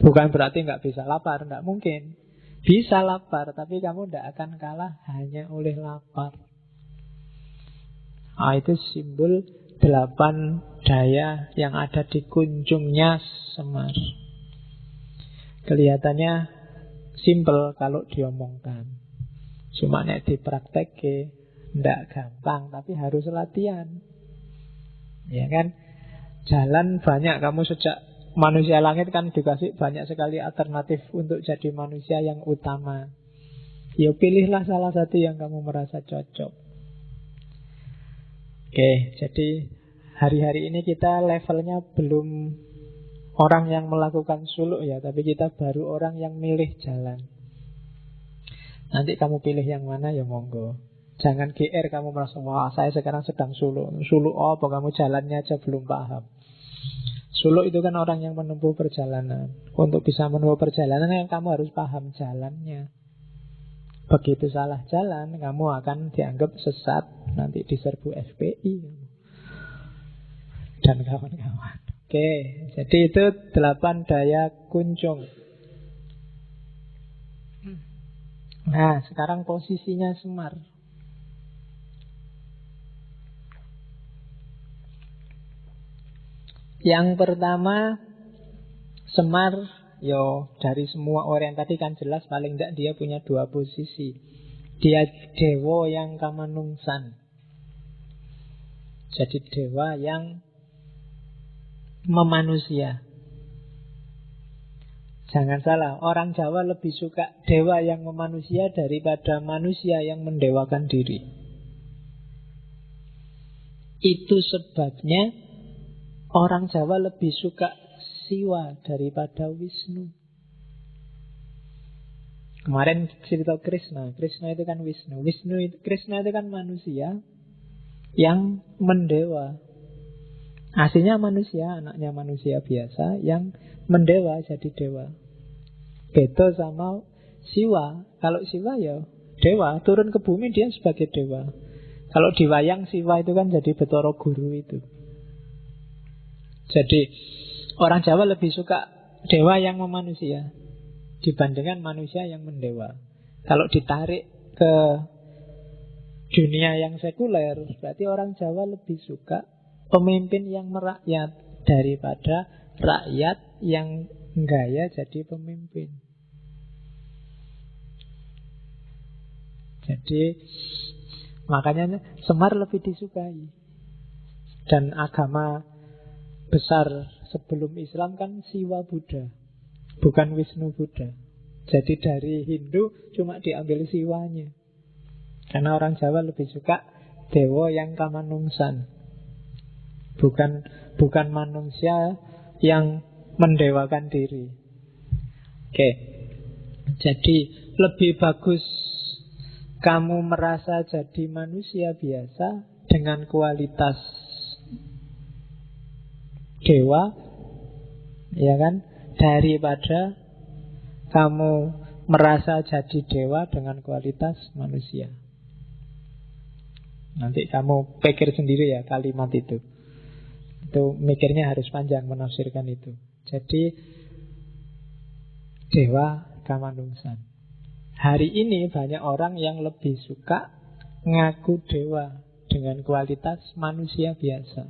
Bukan berarti nggak bisa lapar, nggak mungkin. Bisa lapar, tapi kamu tidak akan kalah hanya oleh lapar. Itu simbol 8 daya yang ada di kunjungnya Semar. Kelihatannya simpel kalau diomongkan. Cuma nek dipraktekke tidak gampang, tapi harus latihan. Ya kan? Jalan banyak kamu sejak manusia langit kan dikasih banyak sekali alternatif untuk jadi manusia yang utama. Ya pilihlah salah satu yang kamu merasa cocok. Oke, jadi hari-hari ini kita levelnya belum orang yang melakukan suluk ya, tapi kita baru orang yang milih jalan. Nanti kamu pilih yang mana ya monggo. Jangan GR kamu merasa, wah saya sekarang sedang suluk. Suluk apa, kamu jalannya aja belum paham. Suluk itu kan orang yang menempuh perjalanan. Untuk bisa menempuh perjalanan kan kamu harus paham jalannya. Begitu salah jalan, kamu akan dianggap sesat. Nanti diserbu FPI dan kawan-kawan. Oke, jadi itu 8 daya kunjung. Nah, sekarang posisinya Semar. Yang pertama, Semar, dari semua orang tadi kan jelas paling tidak dia punya 2 posisi. Dia dewa yang kamanungsan. Jadi dewa yang memanusia. Jangan salah, orang Jawa lebih suka dewa yang memanusia daripada manusia yang mendewakan diri. Itu sebabnya orang Jawa lebih suka Siwa daripada Wisnu. Kemarin cerita Krishna. Krishna itu kan Wisnu. Krishna itu kan manusia yang mendewa. Aslinya manusia, anaknya manusia biasa yang mendewa jadi dewa. Beda sama Siwa. Kalau Siwa ya dewa, turun ke bumi dia sebagai dewa. Kalau di wayang Siwa itu kan jadi Betara Guru itu. Jadi orang Jawa lebih suka dewa yang memanusia dibandingkan manusia yang mendewa. Kalau ditarik ke dunia yang sekuler, berarti orang Jawa lebih suka pemimpin yang merakyat daripada rakyat yang gaya jadi pemimpin. Jadi makanya Semar lebih disukai. Dan agama besar sebelum Islam kan Siwa Buddha, bukan Wisnu Buddha. Jadi dari Hindu cuma diambil Siwanya. Karena orang Jawa lebih suka dewa yang kamanungsan. bukan manusia yang mendewakan diri. Oke. Jadi lebih bagus kamu merasa jadi manusia biasa dengan kualitas dewa, ya kan, daripada kamu merasa jadi dewa dengan kualitas manusia. Nanti kamu pikir sendiri ya kalimat itu. Itu mikirnya harus panjang menafsirkan itu. Jadi dewa kamanungsan. Hari ini banyak orang yang lebih suka ngaku dewa dengan kualitas manusia biasa.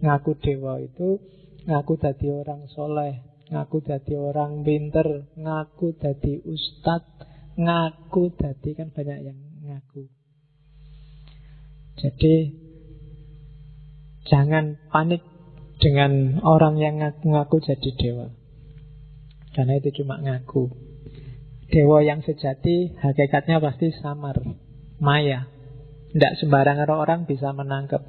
Ngaku dewa itu ngaku jadi orang soleh, ngaku jadi orang pinter, ngaku jadi ustadz, ngaku jadi, kan banyak yang ngaku. Jadi jangan panik dengan orang yang ngaku-ngaku jadi dewa, karena itu cuma ngaku. Dewa yang sejati hakikatnya pasti samar, maya. Tidak sembarangan orang bisa menangkap.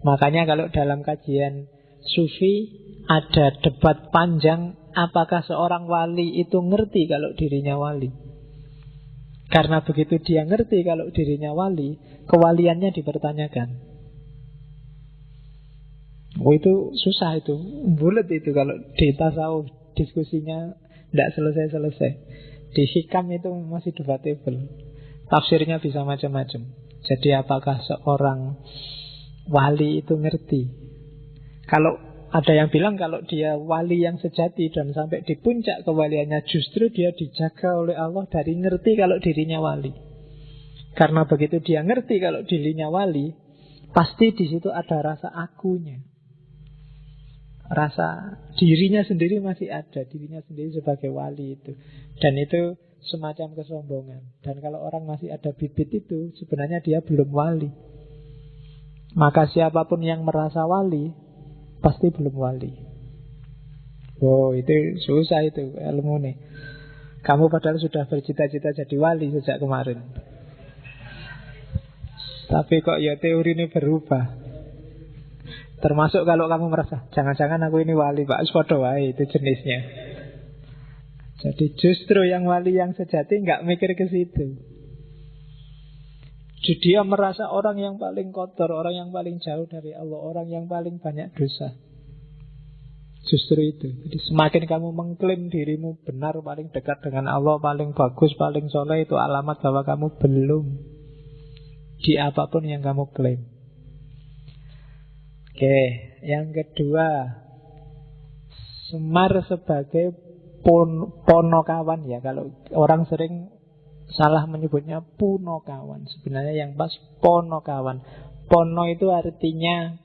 Makanya kalau dalam kajian sufi ada debat panjang, apakah seorang wali itu ngerti kalau dirinya wali. Karena begitu dia ngerti kalau dirinya wali, kewaliannya dipertanyakan. Oh, itu susah itu, bulat itu kalau di tasawuf diskusinya tidak selesai-selesai. Di hikam itu masih debatable. Tafsirnya bisa macam-macam. Jadi apakah seorang wali itu ngerti? Kalau ada yang bilang kalau dia wali yang sejati dan sampai di puncak kewaliannya, justru dia dijaga oleh Allah dari ngerti kalau dirinya wali. Karena begitu dia ngerti kalau dirinya wali, pasti di situ ada rasa akunya. Rasa dirinya sendiri masih ada, dirinya sendiri sebagai wali itu. Dan itu semacam kesombongan. Dan kalau orang masih ada bibit itu, sebenarnya dia belum wali. Maka siapapun yang merasa wali pasti belum wali. Wow, itu susah itu ilmu nih. Kamu padahal sudah bercita-cita jadi wali sejak kemarin, tapi kok ya teori ini berubah. Termasuk kalau kamu merasa jangan-jangan aku ini wali, Pak, padha wae, itu jenisnya. Jadi justru yang wali yang sejati nggak mikir ke situ. Jadi dia merasa orang yang paling kotor, orang yang paling jauh dari Allah, orang yang paling banyak dosa. Justru itu. Jadi semakin kamu mengklaim dirimu benar, paling dekat dengan Allah, paling bagus, paling soleh, itu alamat bahwa kamu belum di apapun yang kamu klaim. Oke, yang kedua, Semar sebagai ponokawan ya. Kalau orang sering salah menyebutnya punokawan, sebenarnya yang pas ponokawan. Pono itu artinya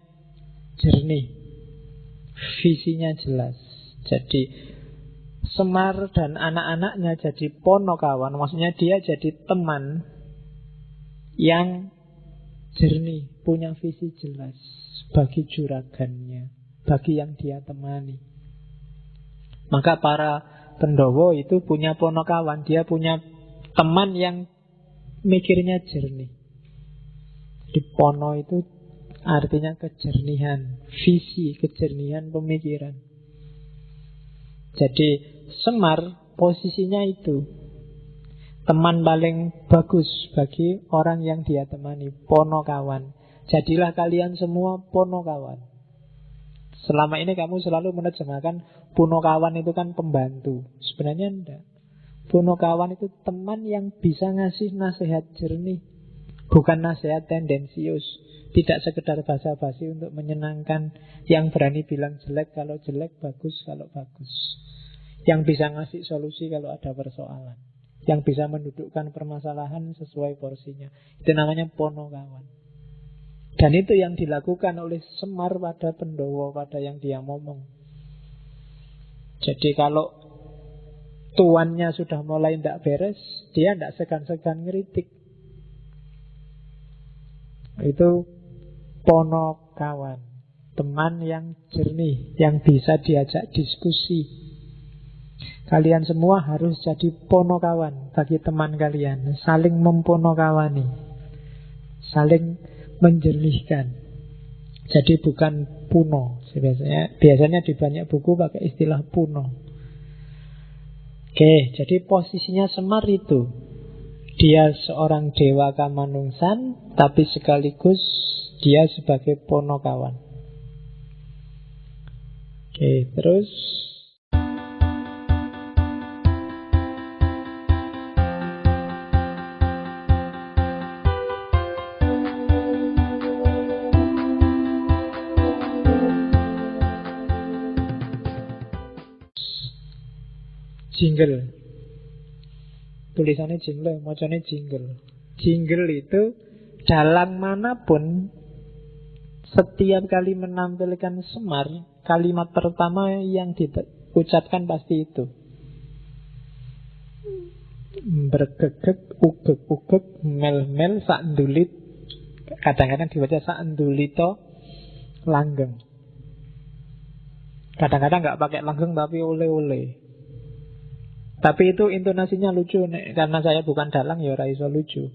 jernih, visinya jelas. Jadi Semar dan anak-anaknya jadi ponokawan, maksudnya dia jadi teman yang jernih, punya visi jelas bagi juragannya, bagi yang dia temani. Maka para Pendowo itu punya ponokawan, dia punya teman yang mikirnya jernih. Jadi pono itu artinya kejernihan visi, kejernihan pemikiran. Jadi Semar posisinya itu teman paling bagus bagi orang yang dia temani, ponokawan. Jadilah kalian semua ponokawan. Selama ini kamu selalu menerjemahkan punokawan itu kan pembantu. Sebenarnya enggak. Punokawan itu teman yang bisa ngasih nasihat jernih, bukan nasihat tendensius. Tidak sekedar basa-basi untuk menyenangkan, yang berani bilang jelek kalau jelek, bagus kalau bagus. Yang bisa ngasih solusi kalau ada persoalan, yang bisa mendudukkan permasalahan sesuai porsinya. Itu namanya ponokawan. Dan itu yang dilakukan oleh Semar pada Pendowo, pada yang dia ngomong. Jadi kalau tuannya sudah mulai tidak beres, dia tidak segan-segan ngeritik. Itu ponokawan, teman yang jernih, yang bisa diajak diskusi. Kalian semua harus jadi ponokawan bagi teman kalian, saling memponokawani, saling menjernihkan. Jadi bukan puno. Biasanya di banyak buku pakai istilah puno. Oke, jadi posisinya Semar itu, dia seorang dewa kamanungsan, tapi sekaligus dia sebagai ponokawan. Oke, terus jingle. Tulisannya jingle, macamnya jingle. Jingle itu dalang manapun setiap kali menampilkan Semar, kalimat pertama yang diucapkan pasti itu. Bergegek, ugek-ugek, mel-mel, sakndulit. Kadang-kadang dibaca sakndulito, langgeng. Kadang-kadang nggak pakai langgeng tapi ole-ole. Tapi itu intonasinya lucu nek. Karena saya bukan dalang ya ora iso lucu.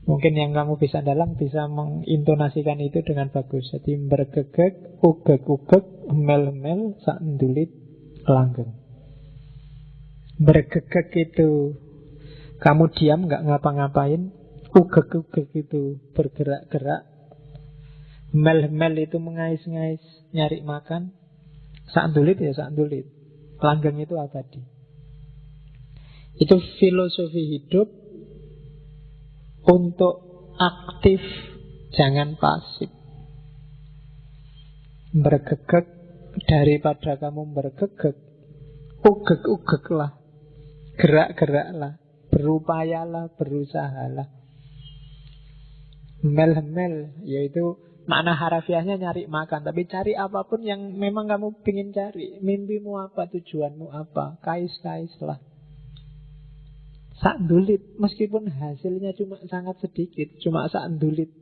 Mungkin yang kamu bisa dalang bisa mengintonasikan itu dengan bagus. Jadi bergegek, ugek-ugek, mel-mel, sakndulit, langgeng. Bergegek itu kamu diam gak ngapa-ngapain. Ugek-ugek itu bergerak-gerak. Mel-mel itu mengais-ngais, nyari makan. Sakndulit ya sakndulit. Langgeng itu abadi. Itu filosofi hidup untuk aktif, jangan pasif. Bergegek daripada kamu bergegek, ugek-ugeklah, gerak-geraklah, berupayalah, berusahalah. Mel-mel, yaitu makna harafiahnya nyari makan. Tapi cari apapun yang memang kamu ingin cari. Mimpimu apa, tujuanmu apa, kais-kaislah. Sakndulit, meskipun hasilnya cuma sangat sedikit, cuma sakndulit.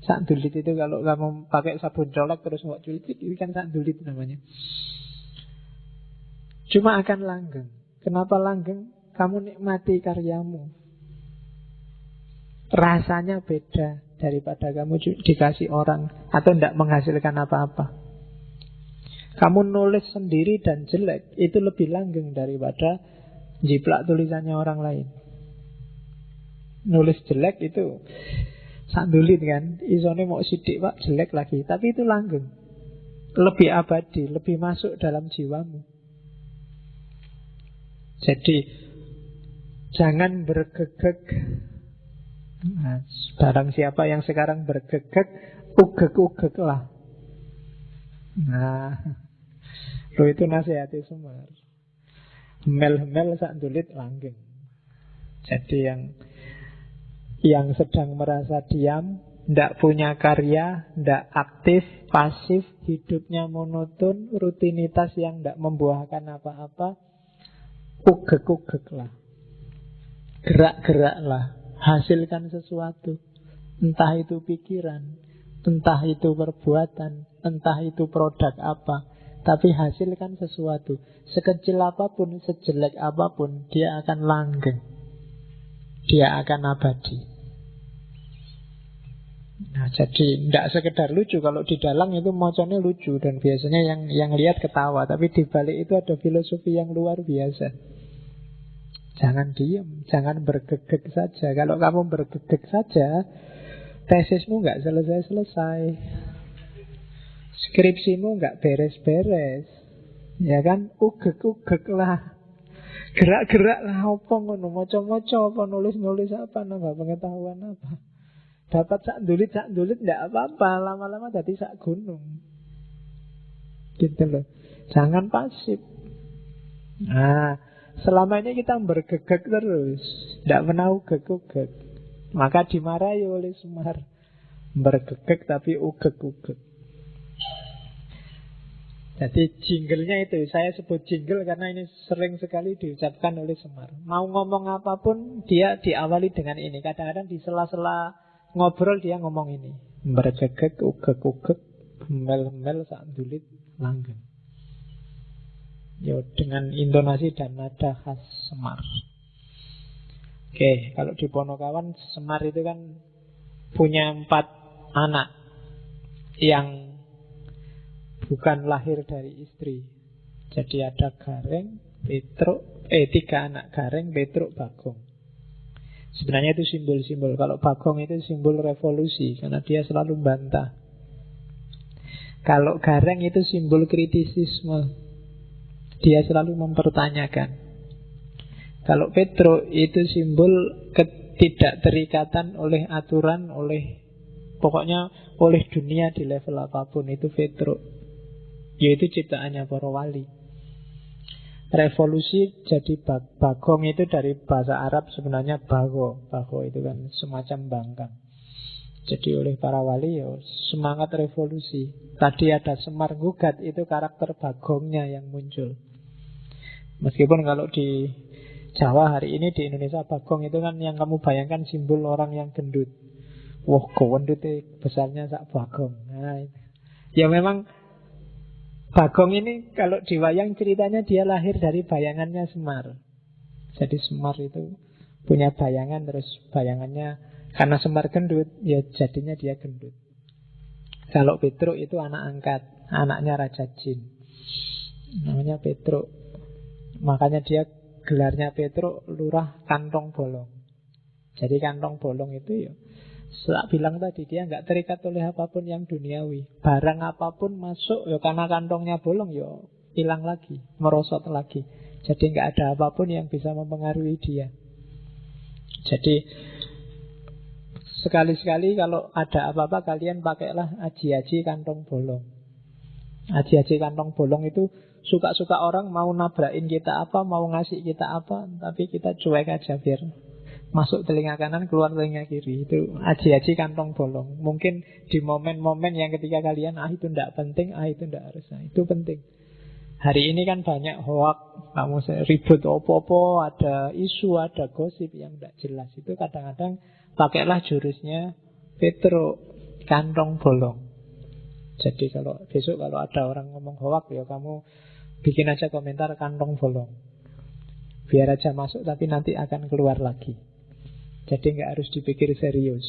Sakndulit itu kalau kamu pakai sabun colek terus mau culit, itu kan sakndulit namanya. Cuma akan langgeng. Kenapa langgeng? Kamu nikmati karyamu. Rasanya beda daripada kamu dikasih orang atau tidak menghasilkan apa-apa. Kamu nulis sendiri dan jelek, itu lebih langgeng daripada jiplak tulisannya orang lain. Nulis jelek itu sakndulit kan, isone mau sidik pak jelek lagi, tapi itu langgeng, lebih abadi, lebih masuk dalam jiwamu. Jadi jangan bergegek. Nah, barang siapa yang sekarang bergegek, ugek-ugeklah. Nah, lo itu nasihati Semar. Mel-mel sakndulit langgeng. Jadi yang sedang merasa diam, tidak punya karya, tidak aktif, pasif, hidupnya monoton, rutinitas yang tidak membuahkan apa-apa, ugek-ugeklah. Gerak-geraklah. Hasilkan sesuatu. Entah itu pikiran, entah itu perbuatan, entah itu produk apa. Tapi hasilkan sesuatu. Sekecil apapun, sejelek apapun, dia akan langgeng. Dia akan abadi. Nah, jadi tidak sekedar lucu. Kalau di dalang itu moconnya lucu. Dan biasanya yang lihat ketawa. Tapi di balik itu ada filosofi yang luar biasa. Jangan diam, jangan bergegek saja. Kalau kamu bergegek saja, tesismu nggak selesai-selesai, skripsimu nggak beres-beres, ya kan? Ugek-ugek lah, gerak-gerak lah, apa ngono, moco-moco apa, nulis-nulis apa, nambah pengetahuan apa. Dapat sakndulit nggak apa-apa, lama-lama jadi sak gunung. Gitu loh. Jangan pasif. Nah, selama ini kita bergegek terus, tidak pernah ugek-ugek. Maka dimarahi oleh Semar. Bergegek tapi ugek-ugek. Jadi jinglenya itu, saya sebut jingle karena ini sering sekali diucapkan oleh Semar. Mau ngomong apapun, dia diawali dengan ini. Kadang-kadang di sela-sela ngobrol dia ngomong ini. Bergegek, ugek-ugek, mel-mel, sakndulit, langgeng. Ya, dengan intonasi dan nada khas Semar. Oke, kalau di Ponokawan, Semar itu kan punya 4 anak. yang bukan lahir dari istri. Jadi ada Gareng, Petruk, tiga anak, Gareng, Petruk, Bagong. Sebenarnya itu simbol-simbol. Kalau Bagong itu simbol revolusi, karena dia selalu bantah. Kalau Gareng itu simbol kritisisme, dia selalu mempertanyakan. Kalau Petruk itu simbol ketidakterikatan oleh aturan, pokoknya oleh dunia di level apapun. Itu Petruk, yaitu ciptaannya para wali. Revolusi jadi Bagong itu dari bahasa Arab sebenarnya bago. Bago itu kan semacam bangkang. Jadi oleh para wali ya semangat revolusi. Tadi ada Semar Gugat, itu karakter Bagongnya yang muncul. Meskipun kalau di Jawa hari ini, di Indonesia, Bagong itu kan yang kamu bayangkan simbol orang yang gendut. Wah, gendut besarnya sak Bagong. Nah, ya memang Bagong ini kalau diwayang ceritanya dia lahir dari bayangannya Semar. Jadi Semar itu punya bayangan, terus bayangannya karena Semar gendut, ya jadinya dia gendut. Kalau Petruk itu anak angkat, anaknya Raja Jin, namanya Petruk. Makanya dia gelarnya Petruk, lurah kantong bolong. Jadi kantong bolong itu ya, saya bilang tadi, dia nggak terikat oleh apapun yang duniawi. Barang apapun masuk ya karena kantongnya bolong ya hilang lagi, merosot lagi. Jadi nggak ada apapun yang bisa mempengaruhi dia. Jadi sekali-sekali kalau ada apa-apa, kalian pakailah aji-aji kantong bolong. Aji-aji kantong bolong itu suka-suka orang mau nabrakin kita apa, mau ngasih kita apa, tapi kita cuek aja biar masuk telinga kanan, keluar telinga kiri. Itu aji-aji kantong bolong. Mungkin di momen-momen yang ketika kalian itu tidak penting, itu tidak harus, itu penting. Hari ini kan banyak hoak, kamu ribut opo-opo, ada isu, ada gosip yang tidak jelas. Itu kadang-kadang pakailah jurusnya Petruk, kantong bolong. Jadi besok kalau ada orang ngomong hoak, ya kamu bikin aja komentar kantong bolong. Biar aja masuk tapi nanti akan keluar lagi. Jadi nggak harus dipikir serius.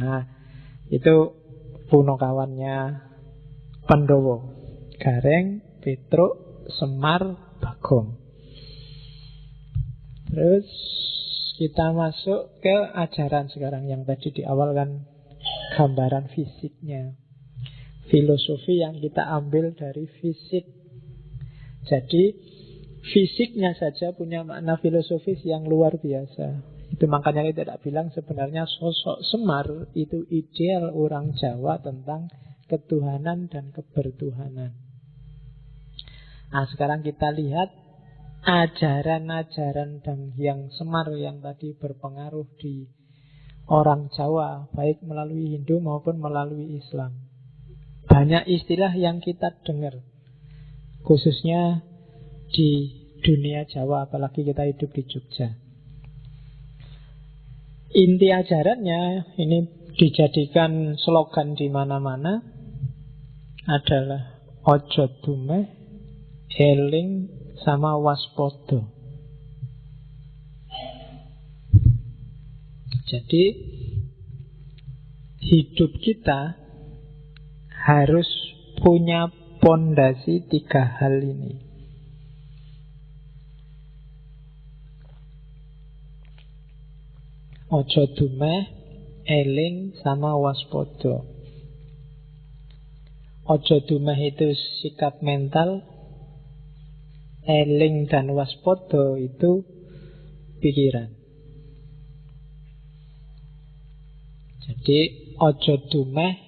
Nah, itu punokawannya Pandowo. Gareng, Petruk, Semar, Bagong. Terus kita masuk ke ajaran sekarang. Yang tadi di awal kan gambaran fisiknya, filosofi yang kita ambil dari fisik. Jadi fisiknya saja punya makna filosofis yang luar biasa. Itu makanya kita tidak bilang sebenarnya sosok Semar itu ideal orang Jawa tentang ketuhanan dan kebertuhanan. Nah, sekarang kita lihat ajaran-ajaran dan yang Semar yang tadi berpengaruh di orang Jawa, baik melalui Hindu maupun melalui Islam. Banyak istilah yang kita dengar, khususnya di dunia Jawa, apalagi kita hidup di Jogja. Inti ajarannya ini dijadikan slogan di mana-mana adalah ojo dumeh, eling, sama waspodo. Jadi hidup kita harus punya pondasi 3 hal ini. Ojo dumeh, eling, sama waspodo. Ojo dumeh itu sikap mental, eling dan waspodo itu pikiran. Jadi ojo dumeh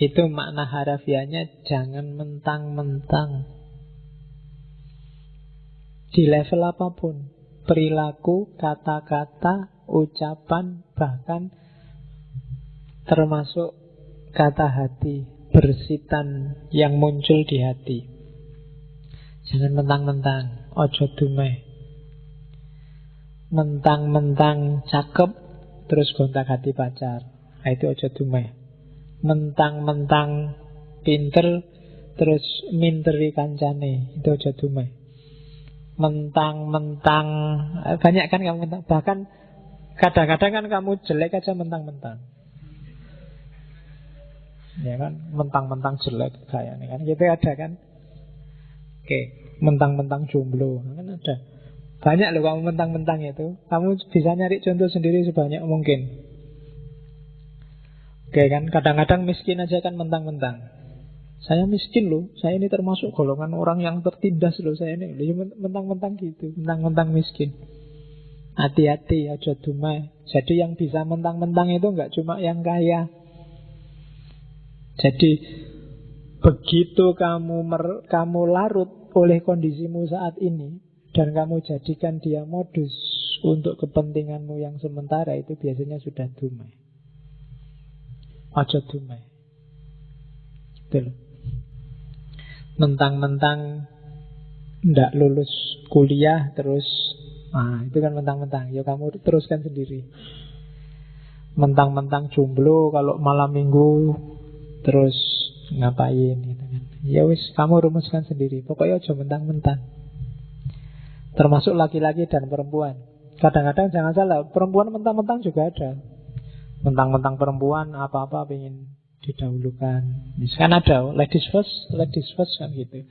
itu makna harafiahnya jangan mentang-mentang. Di level apapun, perilaku, kata-kata, ucapan, bahkan termasuk kata hati, bersitan yang muncul di hati. Jangan mentang-mentang, ojo dumeh. Mentang-mentang cakep terus gontak hati pacar, itu ojo dumeh. Mentang-mentang pinter terus minteri kancane, itu ojo dumeh. Mentang-mentang banyak kan kamu mentang, bahkan kadang-kadang kan kamu jelek aja mentang-mentang. Ya kan, mentang-mentang jelek saya nih kan, gitu ada kan. Oke, mentang-mentang jomblo kan ada. Banyak loh kamu mentang-mentang itu. Kamu bisa nyari contoh sendiri sebanyak mungkin. Oke kan, kadang-kadang miskin aja kan mentang-mentang. Saya miskin loh, saya ini termasuk golongan orang yang tertindas loh, saya ini mentang-mentang gitu, mentang-mentang miskin. Hati-hati, aja dumai. Jadi yang bisa mentang-mentang itu nggak cuma yang kaya. Jadi begitu kamu larut oleh kondisimu saat ini dan kamu jadikan dia modus untuk kepentinganmu yang sementara, itu biasanya sudah dumai. Aja dumai. Gitu loh. Mentang-mentang ndak lulus kuliah terus, itu kan mentang-mentang. Ya kamu teruskan sendiri. Mentang-mentang jomblo kalau malam minggu terus ngapain gitu kan. Ya wis, kamu rumuskan sendiri. Pokoknya aja mentang-mentang. Termasuk laki-laki dan perempuan. Kadang-kadang jangan salah, perempuan mentang-mentang juga ada. Mentang-mentang perempuan apa-apa pengen didahulukan. Kan ada ladies first kan gitu.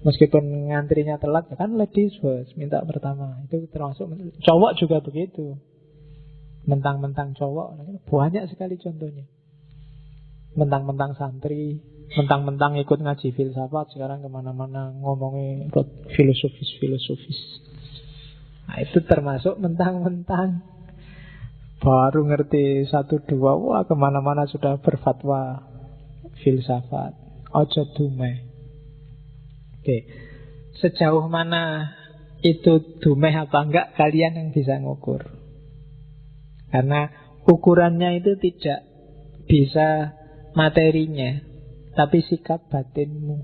Meskipun ngantrinya telat, kan ladies first, minta pertama. Itu termasuk. Cowok juga begitu. Mentang-mentang cowok, banyak sekali contohnya. Mentang-mentang santri, mentang-mentang ikut ngaji filsafat, sekarang kemana-mana ngomongin filosofis. Nah, itu termasuk mentang-mentang. Baru ngerti 1-2, wah kemana-mana sudah berfatwa filsafat. Ojo dumeh. Oke, sejauh mana itu dumeh apa enggak, kalian yang bisa ngukur. Karena ukurannya itu tidak bisa materinya, tapi sikap batinmu.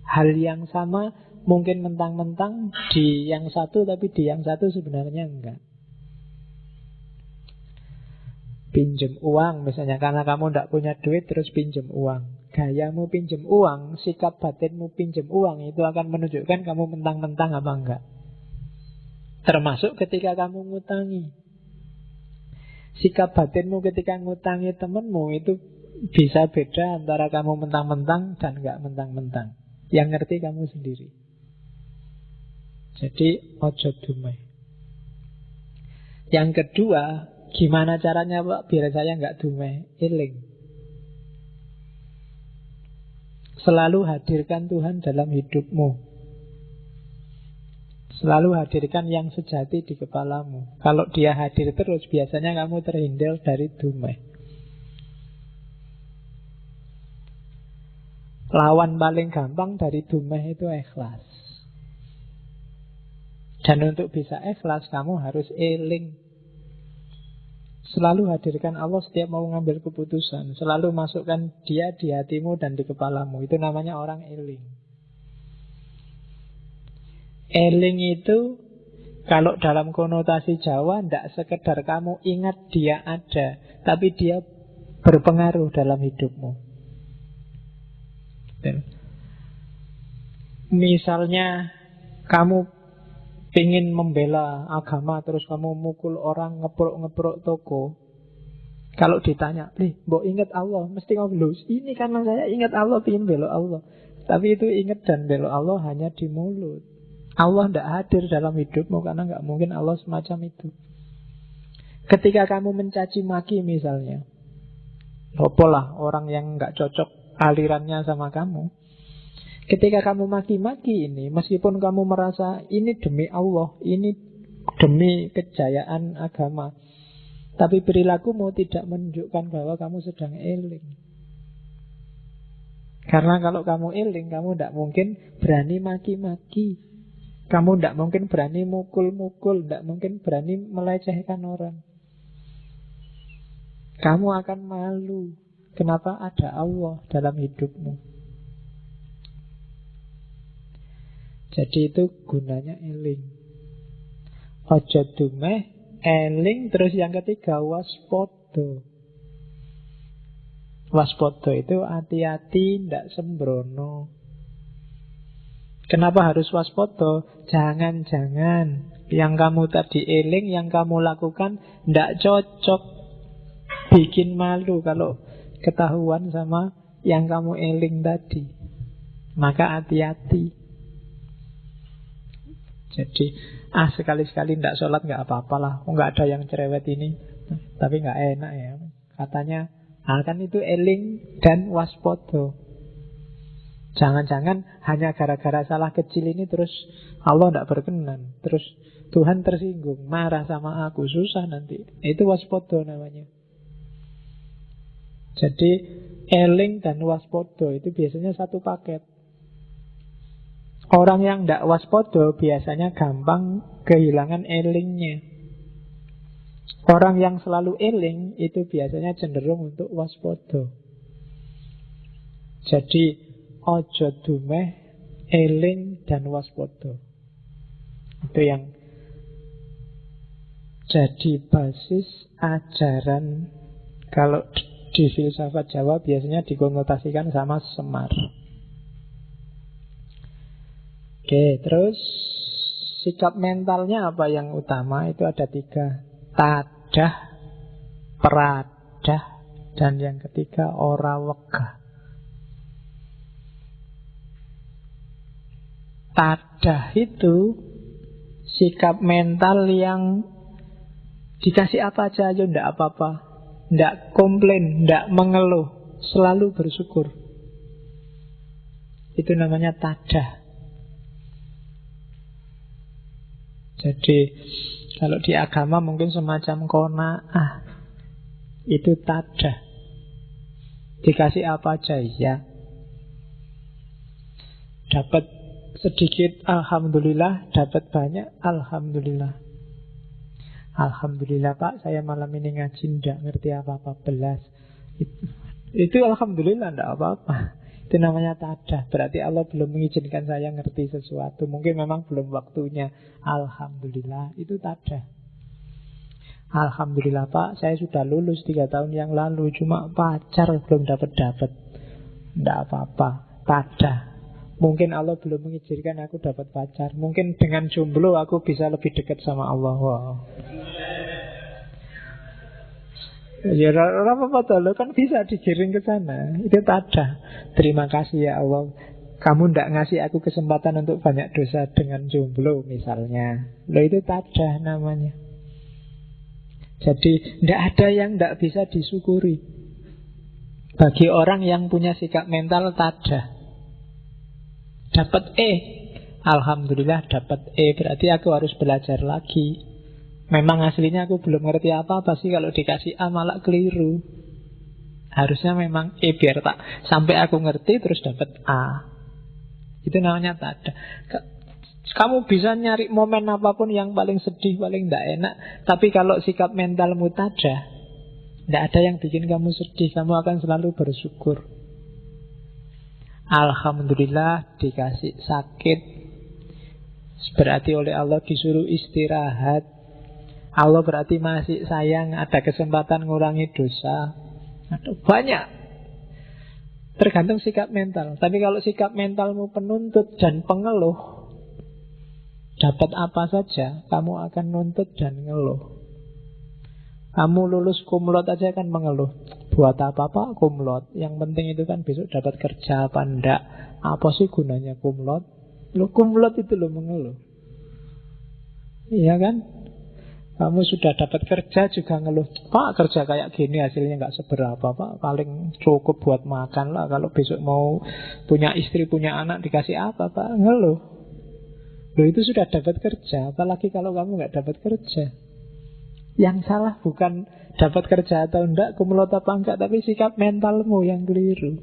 Hal yang sama mungkin mentang-mentang di yang satu, tapi di yang satu sebenarnya enggak. Pinjem uang misalnya, karena kamu tidak punya duit terus pinjem uang. Gayamu pinjem uang, sikap batinmu pinjem uang, itu akan menunjukkan kamu mentang-mentang apa enggak. Termasuk ketika kamu ngutangi. Sikap batinmu ketika ngutangi temenmu itu bisa beda antara kamu mentang-mentang dan enggak mentang-mentang. Yang ngerti kamu sendiri. Jadi ojo dumai. Yang kedua, gimana caranya Pak biar saya enggak dumai? Eling. Selalu hadirkan Tuhan dalam hidupmu. Selalu hadirkan yang sejati di kepalamu. Kalau dia hadir terus, biasanya kamu terhindar dari dumai. Lawan paling gampang dari dumai itu ikhlas. Dan untuk bisa ikhlas, kamu harus eling. Selalu hadirkan Allah setiap mau ngambil keputusan. Selalu masukkan dia di hatimu dan di kepalamu. Itu namanya orang eling. Eling itu kalau dalam konotasi Jawa tidak sekedar kamu ingat dia ada, tapi dia berpengaruh dalam hidupmu. Misalnya kamu ingin membela agama, terus kamu mukul orang, ngeprok-ngeprok toko. Kalau ditanya, mbok ingat Allah, mesti ngomong, ini karena saya ingat Allah, ingin bela Allah. Tapi itu ingat dan bela Allah hanya di mulut. Allah tidak hadir dalam hidupmu, karena nggak mungkin Allah semacam itu. Ketika kamu mencaci maki misalnya, apalah orang yang nggak cocok alirannya sama kamu. Ketika kamu maki-maki ini, meskipun kamu merasa ini demi Allah, ini demi kejayaan agama, tapi perilakumu tidak menunjukkan bahwa kamu sedang eling. Karena kalau kamu eling, kamu tidak mungkin berani maki-maki. Kamu tidak mungkin berani mukul-mukul, tidak mungkin berani melecehkan orang. Kamu akan malu. Kenapa ada Allah dalam hidupmu? Jadi itu gunanya eling. Ojo dumeh, eling. Terus yang ketiga, waspada. Waspada itu hati-hati, tidak sembrono. Kenapa harus waspada? Jangan-jangan yang kamu tadi eling, yang kamu lakukan tidak cocok, bikin malu. Kalau ketahuan sama yang kamu eling tadi. Maka hati-hati. Jadi sekali-sekali tidak sholat nggak apa-apalah, nggak ada yang cerewet ini. Tapi nggak enak ya. Katanya kan itu eling dan waspodo. Jangan-jangan hanya gara-gara salah kecil ini terus Allah tidak berkenan, terus Tuhan tersinggung, marah sama aku, susah nanti. Itu waspodo namanya. Jadi eling dan waspodo itu biasanya satu paket. Orang yang tidak waspodo biasanya gampang kehilangan elingnya. Orang yang selalu eling itu biasanya cenderung untuk waspodo. Jadi ojo dumeh, eling dan waspodo. Itu yang jadi basis ajaran. Kalau di filsafat Jawa biasanya dikonotasikan sama Semar. Oke, terus sikap mentalnya apa yang utama? Itu ada 3. Tadah, peradah, dan yang ketiga ora wegah. Tadah itu sikap mental yang dikasih apa aja ndak apa-apa, ndak komplain, ndak mengeluh, selalu bersyukur. Itu namanya tadah. Jadi kalau di agama mungkin semacam qanaah. Itu tadah. Dikasih apa aja ya. Dapat sedikit alhamdulillah, dapat banyak alhamdulillah. Alhamdulillah Pak, saya malam ini ngaji ndak ngerti apa-apa belas. Itu alhamdulillah ndak apa-apa. Itu namanya tadah. Berarti Allah belum mengizinkan saya ngerti sesuatu. Mungkin memang belum waktunya. Alhamdulillah, itu tadah. Alhamdulillah Pak, saya sudah lulus 3 tahun yang lalu. Cuma pacar belum dapat-dapat. Nggak apa-apa, tadah. Mungkin Allah belum mengizinkan aku dapat pacar. Mungkin dengan jomblo aku bisa lebih dekat sama Allah. Wow. Ya apa-apa lo kan bisa digiring ke sana. Itu tadah. Terima kasih ya Allah, kamu ndak ngasih aku kesempatan untuk banyak dosa dengan jomblo misalnya. Lo itu tadah namanya. Jadi ndak ada yang ndak bisa disyukuri bagi orang yang punya sikap mental tadah. Dapat alhamdulillah dapat berarti aku harus belajar lagi. Memang aslinya aku belum ngerti apa-apa sih, kalau dikasih A malah keliru. Harusnya memang biar tak sampai aku ngerti terus dapat A. Itu namanya tadah. Kamu bisa nyari momen apapun yang paling sedih, paling tidak enak, tapi kalau sikap mentalmu tadah, tidak ada yang bikin kamu sedih. Kamu akan selalu bersyukur. Alhamdulillah dikasih sakit, berarti oleh Allah disuruh istirahat. Allah berarti masih sayang, ada kesempatan ngurangi dosa. Banyak. Tergantung sikap mental. Tapi kalau sikap mentalmu penuntut dan pengeluh, dapat apa saja kamu akan nuntut dan ngeluh. Kamu lulus kumlot aja kan mengeluh. Buat apa Pak kumlot? Yang penting itu kan besok dapat kerja apa enggak. Apa sih gunanya kumlot? Lo kumlot itu lo mengeluh. Iya kan? Kamu sudah dapat kerja juga ngeluh, Pak kerja kayak gini hasilnya nggak seberapa Pak, paling cukup buat makan lah. Kalau besok mau punya istri, punya anak dikasih apa Pak, ngeluh. Loh itu sudah dapat kerja, apalagi kalau kamu nggak dapat kerja. Yang salah bukan dapat kerja atau enggak, kumlot apa enggak, tapi sikap mentalmu yang keliru.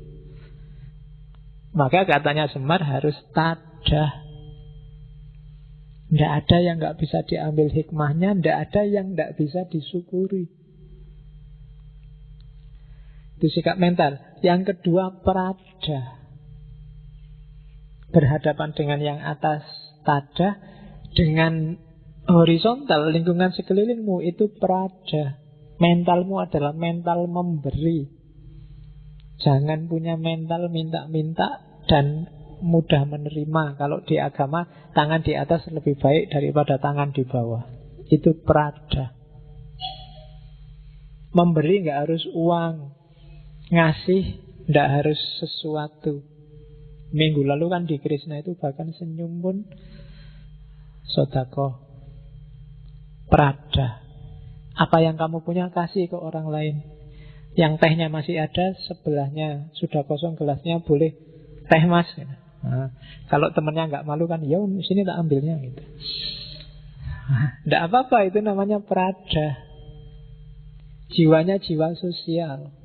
Maka katanya Semar harus tadah. Tidak ada yang nggak bisa diambil hikmahnya, tidak ada yang nggak bisa disyukuri. Itu sikap mental. Yang kedua peradah. Berhadapan dengan yang atas tadah, dengan horizontal lingkungan sekelilingmu itu peradah. Mentalmu adalah mental memberi. Jangan punya mental minta-minta dan mudah menerima. Kalau di agama tangan di atas lebih baik daripada tangan di bawah. Itu peradah. Memberi nggak harus uang. Ngasih tidak harus sesuatu. Minggu lalu kan di Krishna itu bahkan senyum pun sodako, prada. Apa yang kamu punya kasih ke orang lain. Yang tehnya masih ada, sebelahnya sudah kosong gelasnya, boleh teh mas. Nah, kalau temennya nggak malu kan, ya sini tak ambilnya gitu. Tidak apa-apa, itu namanya prada. Jiwanya jiwa sosial.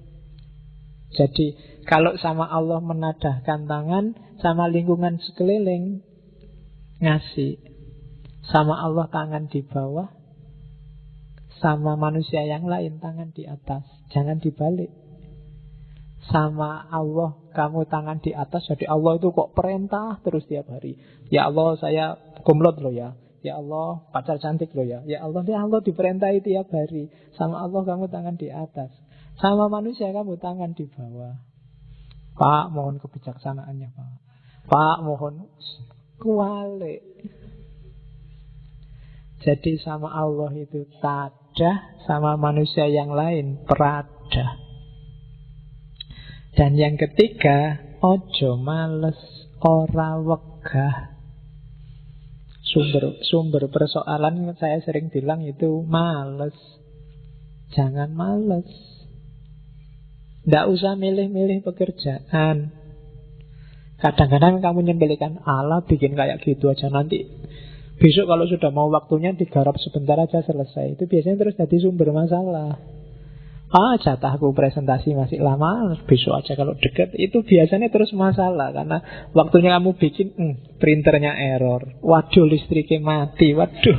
Jadi kalau sama Allah menadahkan tangan, sama lingkungan sekeliling ngasih. Sama Allah tangan di bawah, sama manusia yang lain tangan di atas. Jangan dibalik. Sama Allah kamu tangan di atas, jadi Allah itu kok perintah terus tiap hari. Ya Allah saya kumlot loh ya. Ya Allah pacar cantik loh ya. Ya Allah diperintahi tiap hari. Sama Allah kamu tangan di atas. Sama manusia kamu tangan di bawah. Pak mohon kebijaksanaannya Pak. Pak mohon kualik. Jadi sama Allah itu tadah, sama manusia yang lain prada. Dan yang ketiga, ojo males, ora wegah. Sumber persoalan saya sering bilang itu males. Jangan males. Tidak usah milih-milih pekerjaan. Kadang-kadang kamu nyembelikan Allah bikin kayak gitu aja, nanti besok kalau sudah mau waktunya digarap sebentar aja selesai. Itu biasanya terus jadi sumber masalah. Jatahku presentasi masih lama, besok aja kalau deket. Itu biasanya terus masalah. Karena waktunya kamu bikin, printernya error. Waduh, listriknya mati. Waduh,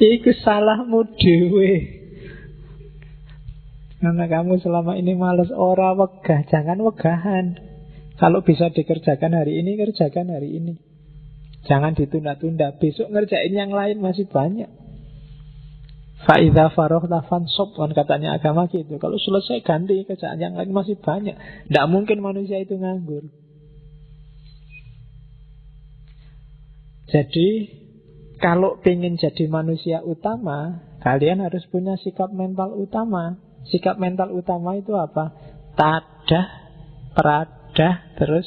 itu salahmu dewe. Karena kamu selama ini males, ora wegah. Jangan wegahan. Kalau bisa dikerjakan hari ini, kerjakan hari ini. Jangan ditunda-tunda. Besok ngerjain yang lain masih banyak. Fa'idha faroghta fansab, kan katanya agama gitu. Kalau selesai ganti kerjaan yang lain masih banyak. Tidak mungkin manusia itu nganggur. Jadi kalau ingin jadi manusia utama, kalian harus punya sikap mental utama. Sikap mental utama itu apa? Tadah, pradah, terus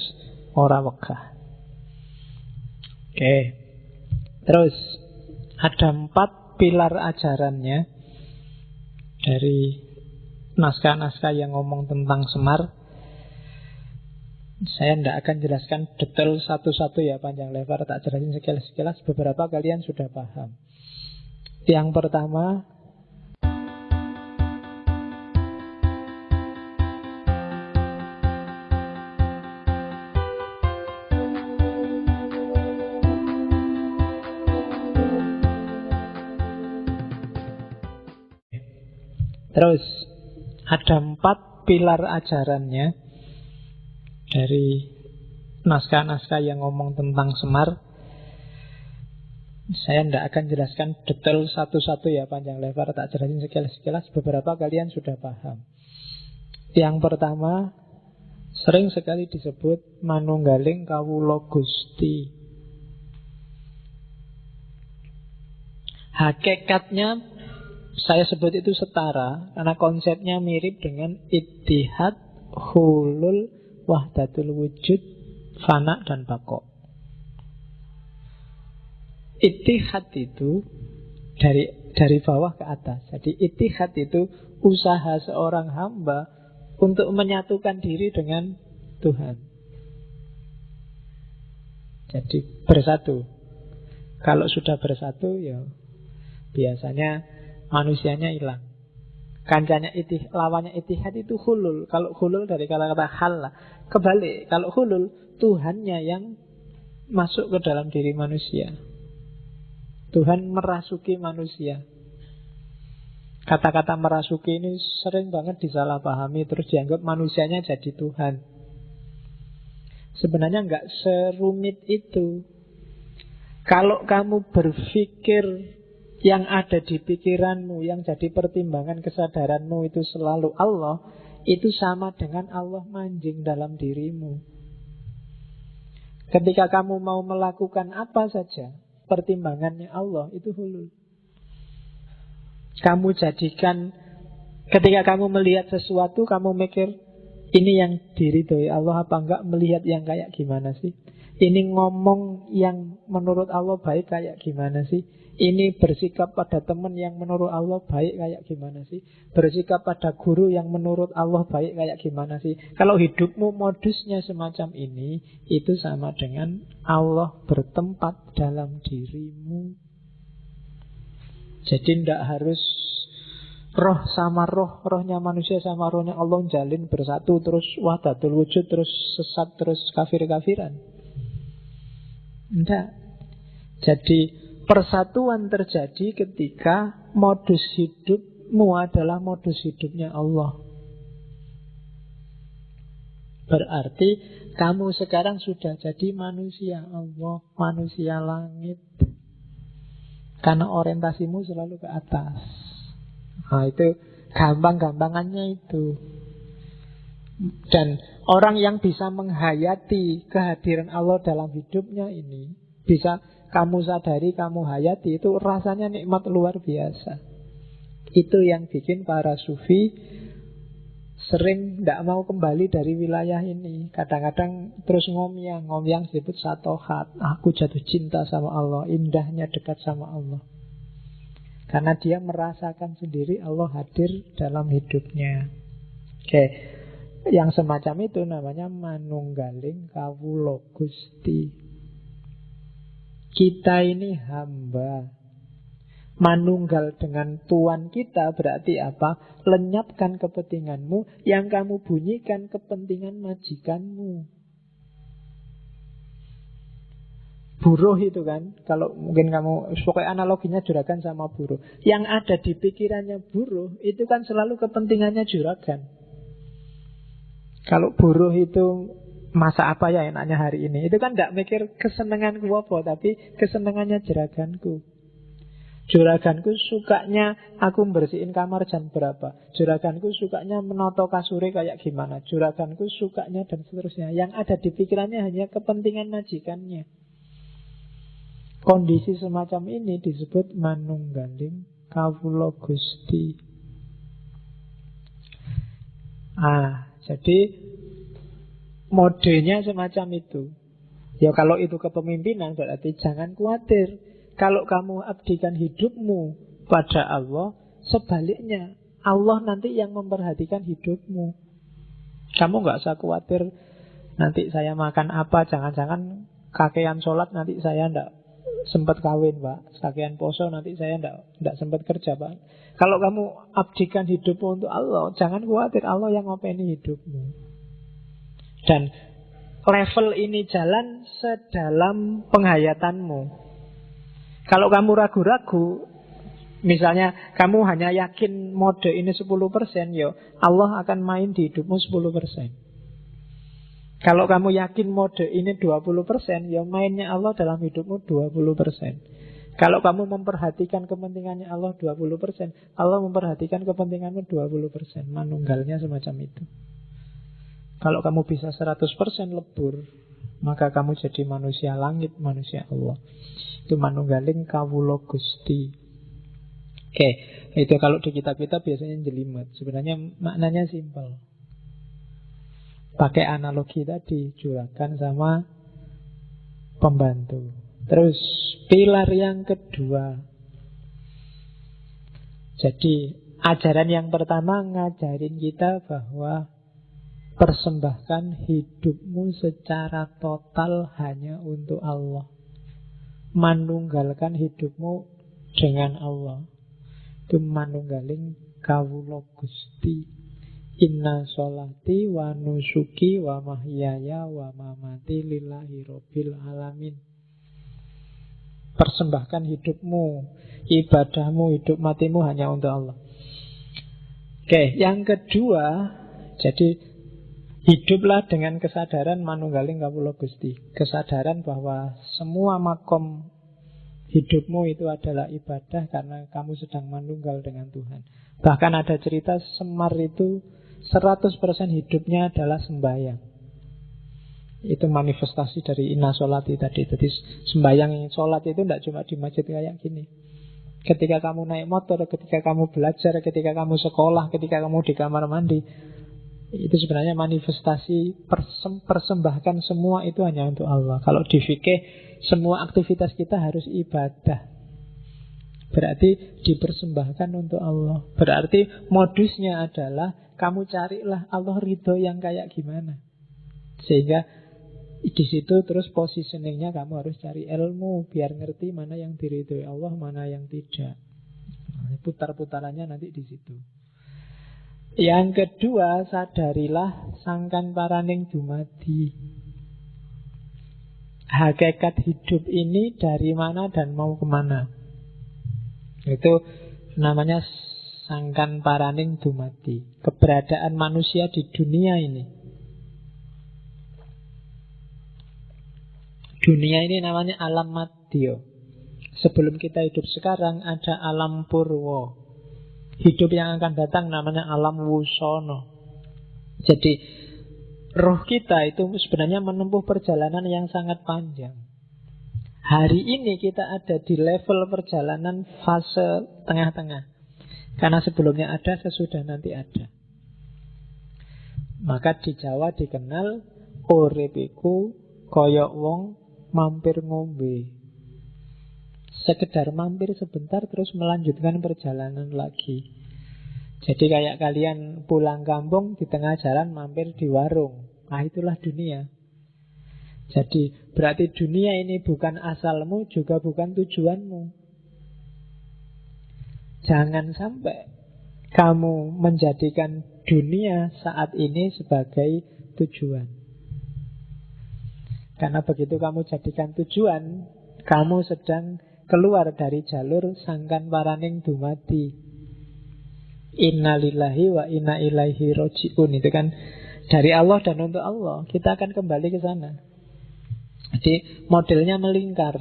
ora wegah. Oke. Terus ada 4 pilar ajarannya dari naskah-naskah yang ngomong tentang Semar. Saya tidak akan jelaskan detail satu-satu ya, panjang lebar, tak jelasin sekilas-sekilas. Beberapa kalian sudah paham. Yang pertama, terus ada 4 pilar ajarannya dari naskah-naskah yang ngomong tentang Semar. Saya tidak akan jelaskan detail satu-satu ya, panjang lebar, tak jelasin sekilas-sekilas. Beberapa kalian sudah paham. Yang pertama, sering sekali disebut manunggaling kawula Gusti. Hakikatnya saya sebut itu setara karena konsepnya mirip dengan ittihad, hulul, wahdatul wujud, fana, dan baqo. Ittihad itu dari bawah ke atas. Jadi ittihad itu usaha seorang hamba untuk menyatukan diri dengan Tuhan. Jadi bersatu. Kalau sudah bersatu, ya biasanya manusianya hilang. Kancanya lawannya ittihad itu hulul. Kalau hulul dari kata-kata halla. Kebalik, kalau hulul Tuhannya yang masuk ke dalam diri manusia. Tuhan merasuki manusia. Kata-kata merasuki ini sering banget disalahpahami, terus dianggap manusianya jadi Tuhan. Sebenarnya nggak serumit itu. Kalau kamu berpikir yang ada di pikiranmu, yang jadi pertimbangan kesadaranmu itu selalu Allah, itu sama dengan Allah manjing dalam dirimu. Ketika kamu mau melakukan apa saja, pertimbangannya Allah, itu hulul. Kamu jadikan, ketika kamu melihat sesuatu, kamu mikir, Ini yang diridhoi Allah apa enggak, melihat yang kayak gimana sih? Ini ngomong yang menurut Allah baik kayak gimana sih? Ini bersikap pada teman yang menurut Allah baik kayak gimana sih? Bersikap pada guru yang menurut Allah baik kayak gimana sih? Kalau hidupmu modusnya semacam ini, itu sama dengan Allah bertempat dalam dirimu. Jadi tidak harus roh sama roh, rohnya manusia sama rohnya Allah jalin bersatu, terus wahdatul wujud, terus sesat, terus kafir-kafiran. Tidak. Jadi persatuan terjadi ketika modus hidupmu adalah modus hidupnya Allah. Berarti kamu sekarang sudah jadi manusia Allah, manusia langit. Karena orientasimu selalu ke atas. Nah itu gampang-gampangannya itu. Dan orang yang bisa menghayati kehadiran Allah dalam hidupnya ini, bisa kamu sadari, kamu hayati, itu rasanya nikmat luar biasa. Itu yang bikin para sufi sering tidak mau kembali dari wilayah ini. Kadang-kadang terus ngomyang disebut satohat. Aku jatuh cinta sama Allah, indahnya dekat sama Allah. Karena dia merasakan sendiri Allah hadir dalam hidupnya. Oke. Yang semacam itu namanya manunggaling kawula Gusti. Kita ini hamba. Manunggal dengan Tuhan kita berarti apa? Lenyapkan kepentinganmu, yang kamu bunyikan kepentingan majikanmu. Buruh itu kan, kalau mungkin kamu, pokoknya analoginya juragan sama buruh. Yang ada di pikirannya buruh itu kan selalu kepentingannya juragan. Kalau buruh itu masa apa ya enaknya hari ini, itu kan tidak mikir kesenanganku apa, tapi kesenangannya juraganku. Juraganku sukanya aku bersihin kamar jam berapa, juraganku sukanya menoto kasure kayak gimana, juraganku sukanya dan seterusnya. Yang ada di pikirannya hanya kepentingan majikannya. Kondisi semacam ini disebut manunggaling kawula Gusti. Jadi modenya semacam itu. Ya kalau itu kepemimpinan berarti jangan khawatir. Kalau kamu abdikan hidupmu pada Allah, sebaliknya Allah nanti yang memperhatikan hidupmu. Kamu gak usah khawatir nanti saya makan apa, jangan-jangan kakean sholat nanti saya ndak sempat kawin, Pak. Kakean poso nanti saya ndak sempat kerja, Pak. Kalau kamu abdikan hidupmu untuk Allah, jangan khawatir, Allah yang ngopeni hidupmu. Dan level ini jalan sedalam penghayatanmu. Kalau kamu ragu-ragu, misalnya kamu hanya yakin mode ini 10%, ya Allah akan main di hidupmu 10%. Kalau kamu yakin mode ini 20%, ya mainnya Allah dalam hidupmu 20%. Kalau kamu memperhatikan kepentingannya Allah 20%, Allah memperhatikan kepentinganmu 20%. Manunggalnya semacam itu. Kalau kamu bisa 100% lebur, maka kamu jadi manusia langit, manusia Allah. Itu manunggaling kawula Gusti. Oke, itu kalau di kitab-kitab biasanya jelimet. Sebenarnya maknanya simpel. Pakai analogi tadi, juragan sama pembantu. Terus pilar yang kedua. Jadi ajaran yang pertama ngajarin kita bahwa persembahkan hidupmu secara total hanya untuk Allah. Manunggalkan hidupmu dengan Allah. Itu manunggaling kawula Gusti. Inna sholati wa nusuki wa mahyaya wa mamati lillahi rabbil alamin. Persembahkan hidupmu, ibadahmu, hidup matimu hanya untuk Allah. Oke, yang kedua, jadi hiduplah dengan kesadaran manunggaling kawula Gusti. Kesadaran bahwa semua makom hidupmu itu adalah ibadah karena kamu sedang manunggal dengan Tuhan. Bahkan ada cerita Semar itu 100% hidupnya adalah sembahyang. Itu manifestasi dari inna sholati tadi. Jadi sembahyang sholat itu tidak cuma di masjid kayak gini. Ketika kamu naik motor, ketika kamu belajar, ketika kamu sekolah, ketika kamu di kamar mandi, Itu sebenarnya manifestasi persembahkan semua itu hanya untuk Allah. Kalau di fikih, semua aktivitas kita harus ibadah. Berarti dipersembahkan untuk Allah. Berarti modusnya adalah kamu carilah Allah ridho yang kayak gimana. Sehingga di situ terus positioningnya kamu harus cari ilmu biar ngerti mana yang diridhoi Allah, mana yang tidak. Putar-putarannya nanti di situ. Yang kedua, sadarilah sangkan paraning dumadi. Hakikat hidup ini dari mana dan mau kemana. Itu namanya sangkan paraning dumadi. Keberadaan manusia di dunia ini. Dunia ini namanya alam madya. Sebelum kita hidup sekarang ada alam purwa. Hidup yang akan datang namanya alam wusono. Jadi roh kita itu sebenarnya menempuh perjalanan yang sangat panjang. Hari ini kita ada di level perjalanan fase tengah-tengah. Karena sebelumnya ada, sesudah nanti ada. Maka di Jawa dikenal urip iku koyok wong mampir ngombe. Sekedar mampir sebentar terus melanjutkan perjalanan lagi. Jadi kayak kalian pulang kampung di tengah jalan mampir di warung. Nah itulah dunia. Jadi berarti dunia ini bukan asalmu juga bukan tujuanmu. Jangan sampai kamu menjadikan dunia saat ini sebagai tujuan. Karena begitu kamu jadikan tujuan, kamu sedang keluar dari jalur sangkan paraning dumadi. Innalillahi wa inna ilaihi roji'un. Itu kan dari Allah dan untuk Allah. Kita akan kembali ke sana. Jadi modelnya melingkar.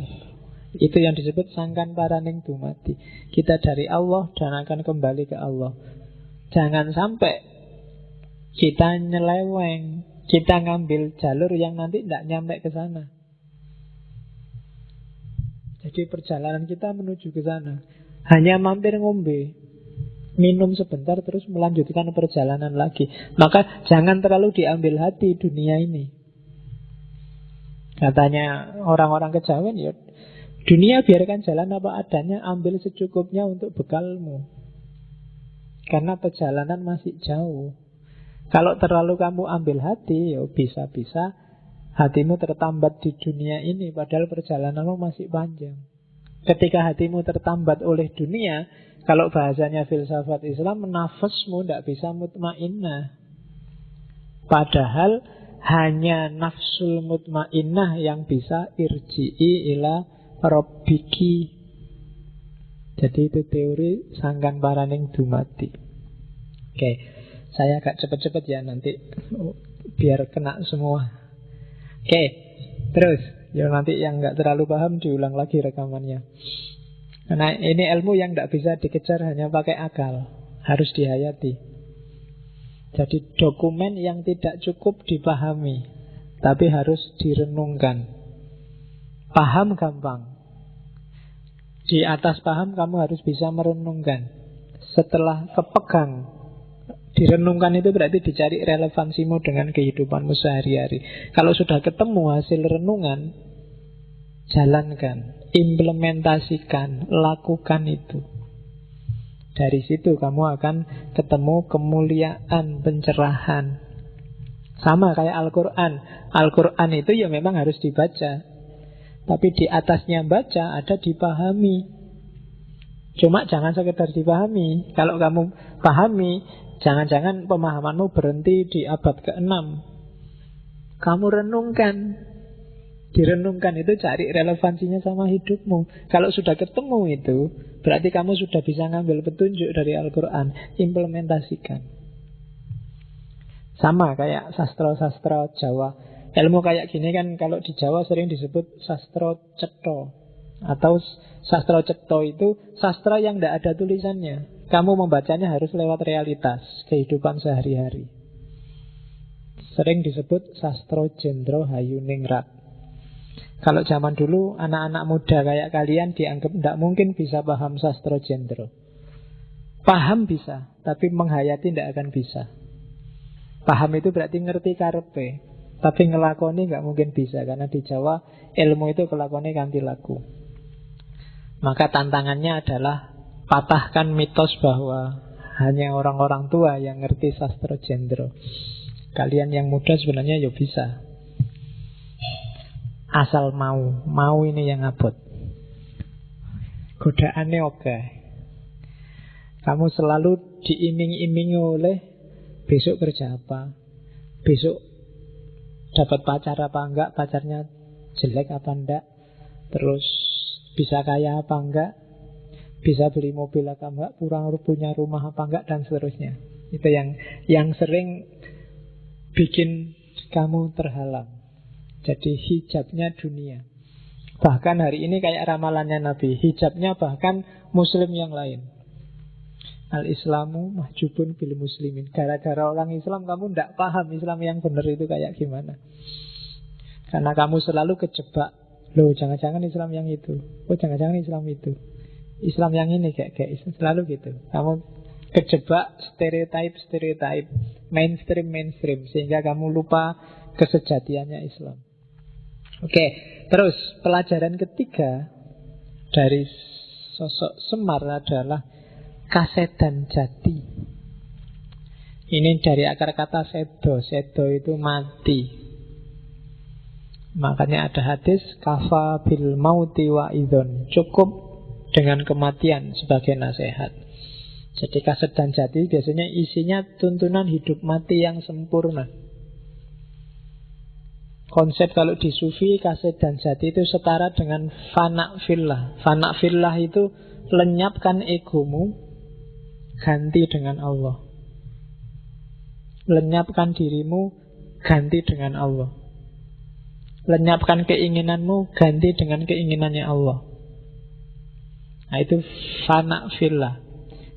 Itu yang disebut sangkan paraning dumadi. Kita dari Allah dan akan kembali ke Allah. Jangan sampai kita nyeleweng, kita ngambil jalur yang nanti tidak nyampe ke sana. Jadi perjalanan kita menuju ke sana hanya mampir ngombe, minum sebentar terus melanjutkan perjalanan lagi. Maka jangan terlalu diambil hati dunia ini. Katanya orang-orang kejawen, ya dunia biarkan jalan apa adanya, ambil secukupnya untuk bekalmu. Karena perjalanan masih jauh. Kalau terlalu kamu ambil hati, ya bisa-bisa hatimu tertambat di dunia ini, padahal perjalananmu masih panjang. Ketika hatimu tertambat oleh dunia, kalau bahasanya filsafat Islam, nafasmu tidak bisa mutmainnah. Padahal hanya nafsul mutmainnah yang bisa irji'i ila rabbiki. Jadi itu teori sangkan paraning dumadi. Oke, saya agak cepet-cepet ya nanti biar kena semua. Oke, terus ya nanti yang nggak terlalu paham diulang lagi rekamannya. Karena ini ilmu yang nggak bisa dikejar hanya pakai akal, harus dihayati. Jadi dokumen yang tidak cukup dipahami, tapi harus direnungkan. Paham gampang. Di atas paham kamu harus bisa merenungkan. Setelah kepegang, direnungkan itu berarti dicari relevansimu dengan kehidupanmu sehari-hari. Kalau sudah ketemu hasil renungan, jalankan, implementasikan, lakukan itu. Dari situ kamu akan ketemu kemuliaan, pencerahan. Sama kayak Al-Quran. Al-Quran itu ya memang harus dibaca, tapi di atasnya baca ada dipahami. Cuma jangan sekedar dipahami. Kalau kamu pahami, jangan-jangan pemahamanmu berhenti di abad ke-6. Kamu renungkan. Direnungkan itu cari relevansinya sama hidupmu. Kalau sudah ketemu itu, berarti kamu sudah bisa ngambil petunjuk dari Al-Quran. Implementasikan. Sama kayak sastra-sastra Jawa. Ilmu kayak gini kan kalau di Jawa sering disebut sastra cetha. Atau sastra cetha itu sastra yang tidak ada tulisannya. Kamu membacanya harus lewat realitas kehidupan sehari-hari. Sering disebut sastra jendra hayuningrat. Kalau zaman dulu anak-anak muda kayak kalian dianggap tidak mungkin bisa paham sastra jendra. Paham bisa, tapi menghayati tidak akan bisa. Paham itu berarti ngerti karepe. Tapi ngelakoni nggak mungkin bisa, karena di Jawa ilmu itu kelakoni kanthi laku. Maka tantangannya adalah patahkan mitos bahwa hanya orang-orang tua yang ngerti sastra jendro. Kalian yang muda sebenarnya ya bisa, asal mau ini yang abot. Godaannya oke. Kamu selalu diiming-imingi oleh besok kerja apa, besok dapat pacar apa enggak, pacarnya jelek apa enggak, terus bisa kaya apa enggak, bisa beli mobil apa enggak, kurang punya rumah apa enggak, dan seterusnya. Itu yang sering bikin kamu terhalang. Jadi hijabnya dunia. Bahkan hari ini kayak ramalannya Nabi, hijabnya bahkan muslim yang lain. Al-Islamu mahjubun bil muslimin. Gara-gara orang Islam kamu tidak paham Islam yang benar itu kayak gimana. Karena kamu selalu kejebak. Loh, jangan-jangan Islam yang itu. Oh, jangan-jangan Islam itu. Islam yang ini kayak selalu gitu. Kamu kejebak stereotype, mainstream, sehingga kamu lupa kesejatiannya Islam. Oke, terus pelajaran ketiga dari sosok Semar adalah kasedan jati. Ini dari akar kata sedo. Sedo itu mati. Makanya ada hadis kafa bil mauti wa idhon. Cukup dengan kematian sebagai nasihat. Jadi kasedan jati biasanya isinya tuntunan hidup mati yang sempurna. Konsep kalau di sufi kasedan jati itu setara dengan fana fillah. Fana fillah itu lenyapkan egomu, ganti dengan Allah. Lenyapkan dirimu, ganti dengan Allah. Lenyapkan keinginanmu, ganti dengan keinginannya Allah. Nah, itu fana fillah.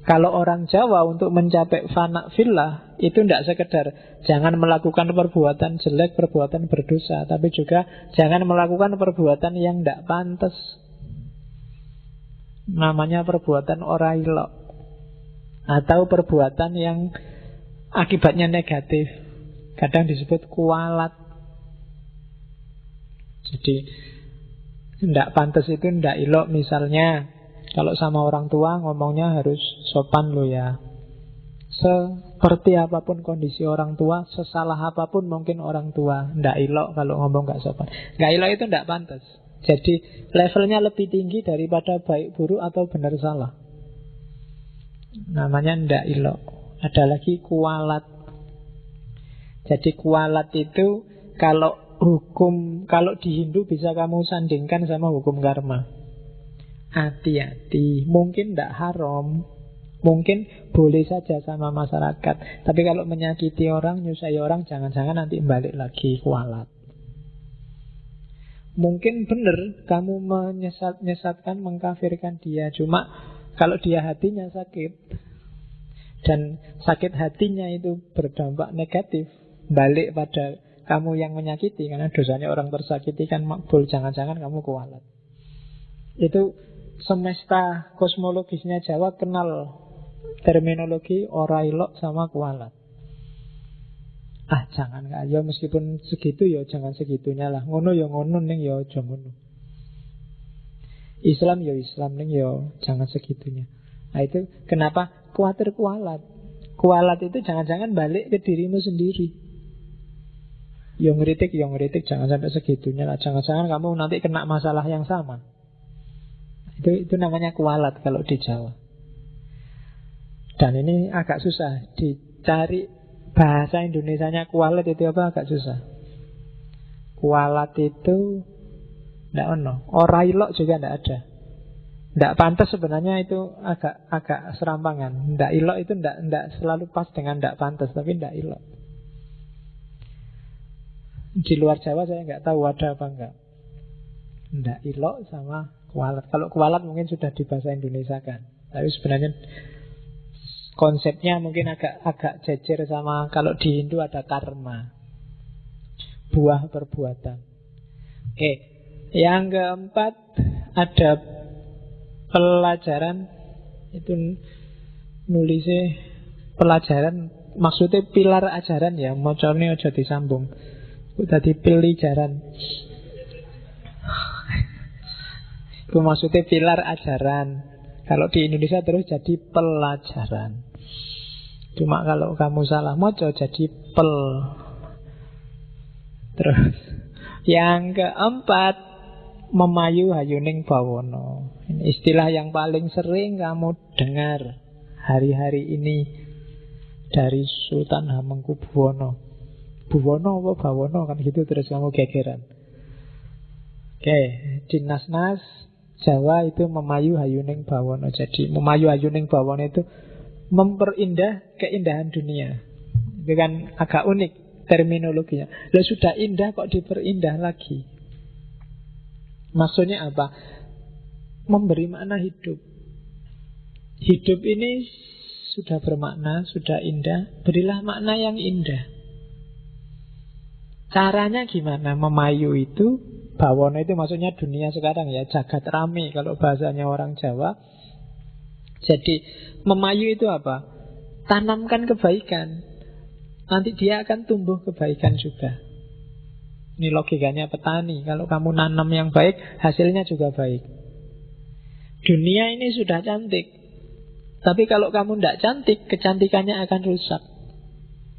Kalau orang Jawa untuk mencapai fana fillah itu tidak sekedar jangan melakukan perbuatan jelek, perbuatan berdosa, tapi juga jangan melakukan perbuatan yang tidak pantas. Namanya perbuatan ora ilok, atau perbuatan yang akibatnya negatif. Kadang disebut kualat. Jadi tidak pantas itu tidak ilok. Misalnya kalau sama orang tua ngomongnya harus sopan lo ya. Seperti apapun kondisi orang tua, sesalah apapun mungkin orang tua, tidak ilok kalau ngomong gak sopan. Gak ilok itu tidak pantas. Jadi levelnya lebih tinggi daripada baik buruk atau benar salah. Namanya ndak ilok. Ada lagi kualat. Jadi kualat itu kalau di Hindu bisa kamu sandingkan sama hukum karma. Hati-hati. Mungkin ndak haram, mungkin boleh saja sama masyarakat. Tapi kalau menyakiti orang, nyusai orang, jangan-jangan nanti balik lagi kualat. Mungkin benar kamu menyesatkan, mengkafirkan dia. Cuma kalau dia hatinya sakit, dan sakit hatinya itu berdampak negatif, balik pada kamu yang menyakiti. Karena dosanya orang tersakiti kan makbul. Jangan-jangan kamu kualat. Itu semesta kosmologisnya Jawa kenal terminologi ora ilok sama kualat. Jangan ya meskipun segitu ya jangan segitunya lah. Ngono ya ngono ning ya aja ngono. Islam ya Islam ning ya jangan segitunya. Nah itu kenapa khawatir kualat. Kualat itu jangan-jangan balik ke dirimu sendiri. Yang ngeritik jangan sampai segitunya lah. Jangan-jangan kamu nanti kena masalah yang sama. Itu namanya kualat kalau di Jawa. Dan ini agak susah dicari bahasa Indonesianya kualat itu apa, agak susah. Kualat itu ndak ono. Ora ilok juga ndak ada. Ndak pantas sebenarnya itu agak serampangan. Ndak ilok itu ndak selalu pas dengan ndak pantas, tapi ndak ilok. Di luar Jawa saya nggak tahu ada apa enggak. Ndak ilok sama kualat. Kalau kualat mungkin sudah di bahasa Indonesia kan. Tapi sebenarnya konsepnya mungkin agak jejer sama kalau di Hindu ada karma, buah perbuatan. Oke, yang keempat ada pelajaran itu nulisnya pelajaran Maksudnya pilar ajaran ya, mocone aja disambung. Dadi pilijaran. Itu maksudnya pilar ajaran. Kalau di Indonesia terus jadi pelajaran. Cuma kalau kamu salah moco jadi pel. Terus yang keempat, memayu hayuning bawono. Ini istilah yang paling sering kamu dengar hari-hari ini dari Sultan Hamengkubuwono. Buwono apa bawono kan gitu, terus kamu gegeran. Oke, di nas-nas Jawa itu memayu hayuning bawono. Jadi memayu hayuning bawono itu memperindah keindahan dunia. Itu kan agak unik terminologinya. Lah sudah indah kok diperindah lagi. Maksudnya apa? Memberi makna hidup. Hidup ini sudah bermakna, sudah indah. Berilah makna yang indah. Caranya gimana? Memayu itu, bawono itu maksudnya dunia sekarang ya, jagat rame kalau bahasanya orang Jawa. Jadi memayu itu apa? Tanamkan kebaikan. Nanti dia akan tumbuh kebaikan juga. Ini logikanya petani. Kalau kamu nanam yang baik, hasilnya juga baik. Dunia ini sudah cantik, tapi kalau kamu tidak cantik, kecantikannya akan rusak.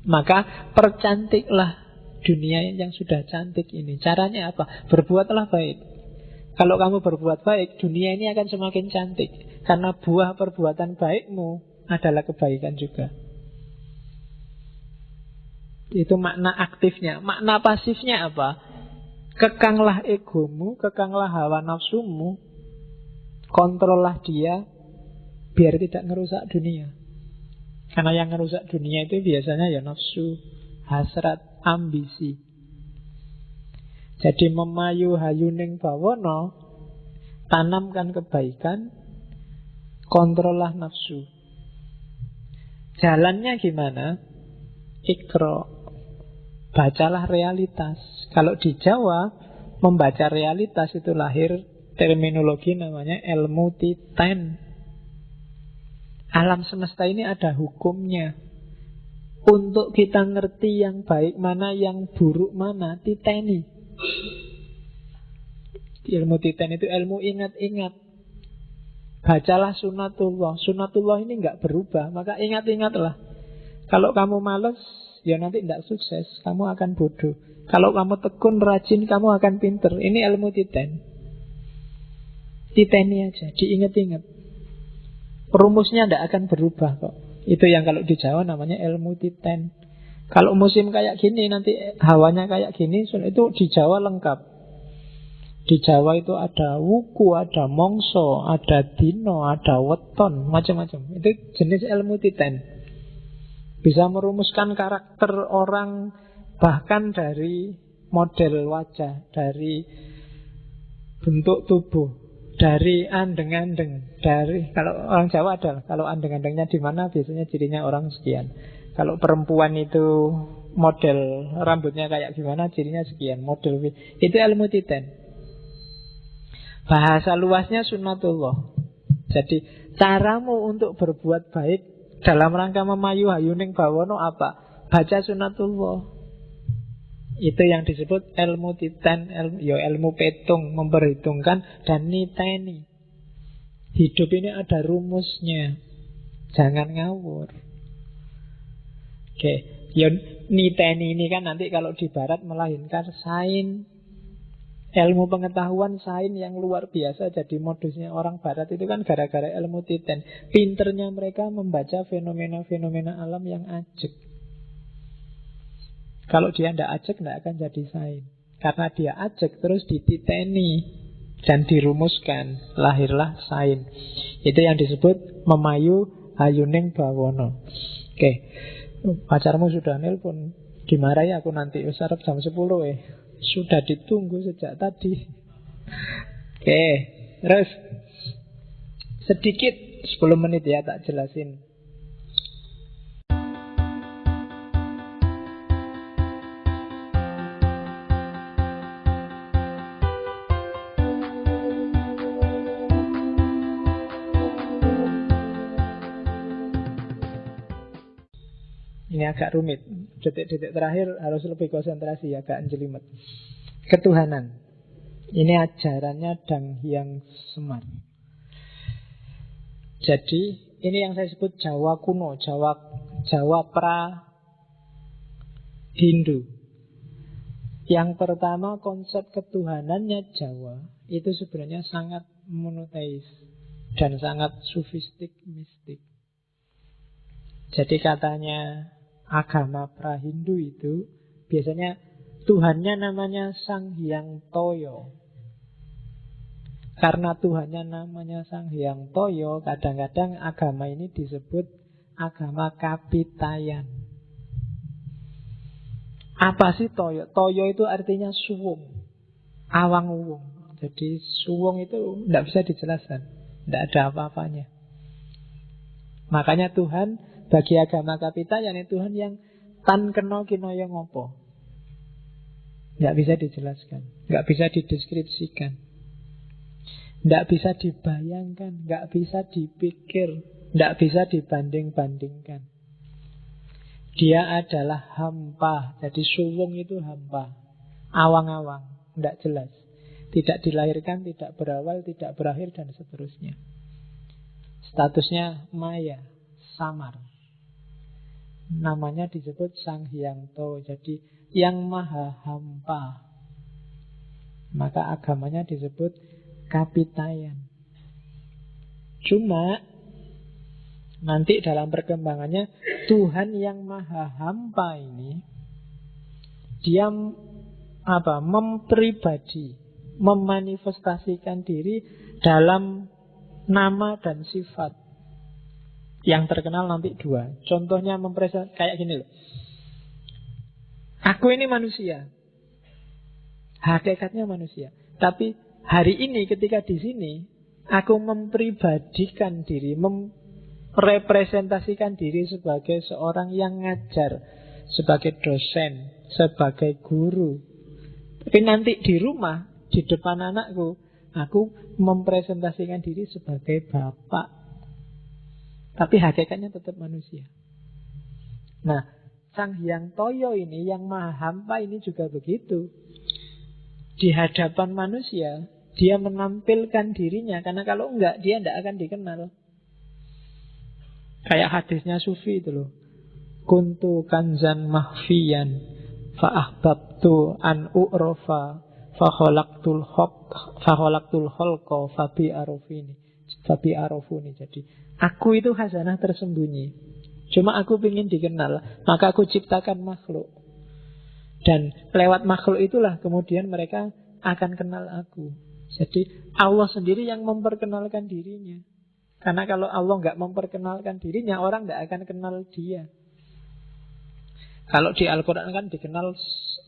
Maka percantiklah dunia yang sudah cantik ini. Caranya apa? Berbuatlah baik. Kalau kamu berbuat baik, dunia ini akan semakin cantik. Karena buah perbuatan baikmu adalah kebaikan juga. Itu makna aktifnya. Makna pasifnya apa? Kekanglah egomu, kekanglah hawa nafsumu, kontrollah dia biar tidak ngerusak dunia. Karena yang ngerusak dunia itu biasanya ya nafsu, hasrat, ambisi. Jadi memayu hayuning bawono, tanamkan kebaikan, kontrollah nafsu. Jalannya gimana? Ikro, bacalah realitas. Kalau di Jawa, membaca realitas itu lahir terminologi namanya ilmu titen. Alam semesta ini ada hukumnya. Untuk kita ngerti yang baik mana, yang buruk mana, titeni. Ilmu titen itu ilmu ingat-ingat. Bacalah sunatullah. Sunatullah ini enggak berubah, maka ingat-ingatlah. Kalau kamu malas, ya nanti tidak sukses, kamu akan bodoh. Kalau kamu tekun, rajin, kamu akan pinter. Ini ilmu titen. Titeni aja, diingat-ingat. Rumusnya tidak akan berubah kok. Itu yang kalau di Jawa namanya ilmu titen. Kalau musim kayak gini, nanti hawanya kayak gini, itu di Jawa lengkap. Di Jawa itu ada wuku, ada mongso, ada dino, ada weton, macam-macam. Itu jenis ilmu titen. Bisa merumuskan karakter orang, bahkan dari model wajah, dari bentuk tubuh, dari andeng-andeng, dari kalau orang Jawa adalah kalau andeng-andengnya di mana biasanya cirinya orang sekian. Kalau perempuan itu model rambutnya kayak gimana, cirinya sekian, model itu ilmu titen. Bahasa luasnya sunatullah. Jadi caramu untuk berbuat baik dalam rangka memayu hayuning bawono apa? Baca sunatullah. Itu yang disebut ilmu titen, ilmu petung, memperhitungkan dan niteni. Hidup ini ada rumusnya. Jangan ngawur. Oke, niteni ini kan nanti kalau di barat melahirkan sains. Ilmu pengetahuan sains yang luar biasa. Jadi modusnya orang barat itu kan gara-gara ilmu titen. Pinternya mereka membaca fenomena-fenomena alam yang ajek. Kalau dia tidak ajek, tidak akan jadi sains. Karena dia ajek terus dititeni dan dirumuskan, lahirlah sains. Itu yang disebut memayu hayuning bawono. Oke, pacarmu sudah nelpon. Dimarahi aku nanti, usarap jam 10 Sudah ditunggu sejak tadi. Oke, terus sedikit 10 menit ya tak jelasin. Ini Ini agak rumit. Detik-detik terakhir harus lebih konsentrasi, agak jelimet. Ketuhanan. Ini ajarannya Dang Hyang Semar. Jadi ini yang saya sebut Jawa kuno, Jawa pra Hindu. Yang pertama, konsep ketuhanannya Jawa itu sebenarnya sangat monoteis dan sangat sufistik, mistik. Jadi katanya agama pra-Hindu itu biasanya Tuhannya namanya Sang Hyang Toyo. Karena Tuhannya namanya Sang Hyang Toyo, kadang-kadang agama ini disebut agama Kapitayan. Apa sih Toyo? Toyo itu artinya suwung, awang-uwung. Jadi suwung itu tidak bisa dijelaskan, tidak ada apa-apanya. Makanya Tuhan bagi agama Kapitayan itu Tuhan yang tan kena kinoyo ngopo. Tidak bisa dijelaskan, tidak bisa dideskripsikan, tidak bisa dibayangkan, tidak bisa dipikir, tidak bisa dibanding-bandingkan. Dia adalah hampa. Jadi suwung itu hampa, awang-awang, tidak jelas, tidak dilahirkan, tidak berawal, tidak berakhir, dan seterusnya. Statusnya maya, samar. Namanya disebut Sang Hyang To. Jadi yang maha hampa. Maka agamanya disebut Kapitayan. Cuma nanti dalam perkembangannya Tuhan yang maha hampa ini dia mempribadi, memanifestasikan diri dalam nama dan sifat. Yang terkenal nanti dua. Contohnya kayak gini loh. Aku ini manusia, hakikatnya manusia. Tapi hari ini ketika di sini aku mempribadikan diri, merepresentasikan diri sebagai seorang yang ngajar, sebagai dosen, sebagai guru. Tapi nanti di rumah, di depan anakku, aku mempresentasikan diri sebagai bapak. Tapi hakikatnya tetap manusia. Nah, Sang Hyang Toyo ini, yang maha hampa ini juga begitu. Di hadapan manusia, dia menampilkan dirinya. Karena kalau enggak, dia tidak akan dikenal. Kayak hadisnya Sufi itu loh. Kuntu kanzan mahfiyan fa'ahbabtu an u'rofa fakholaktul holko fabi arofuni. Jadi aku itu khazanah tersembunyi, cuma aku ingin dikenal, maka aku ciptakan makhluk. Dan lewat makhluk itulah kemudian mereka akan kenal aku. Jadi Allah sendiri yang memperkenalkan dirinya. Karena kalau Allah nggak memperkenalkan dirinya, orang nggak akan kenal dia. Kalau di Al-Quran kan dikenal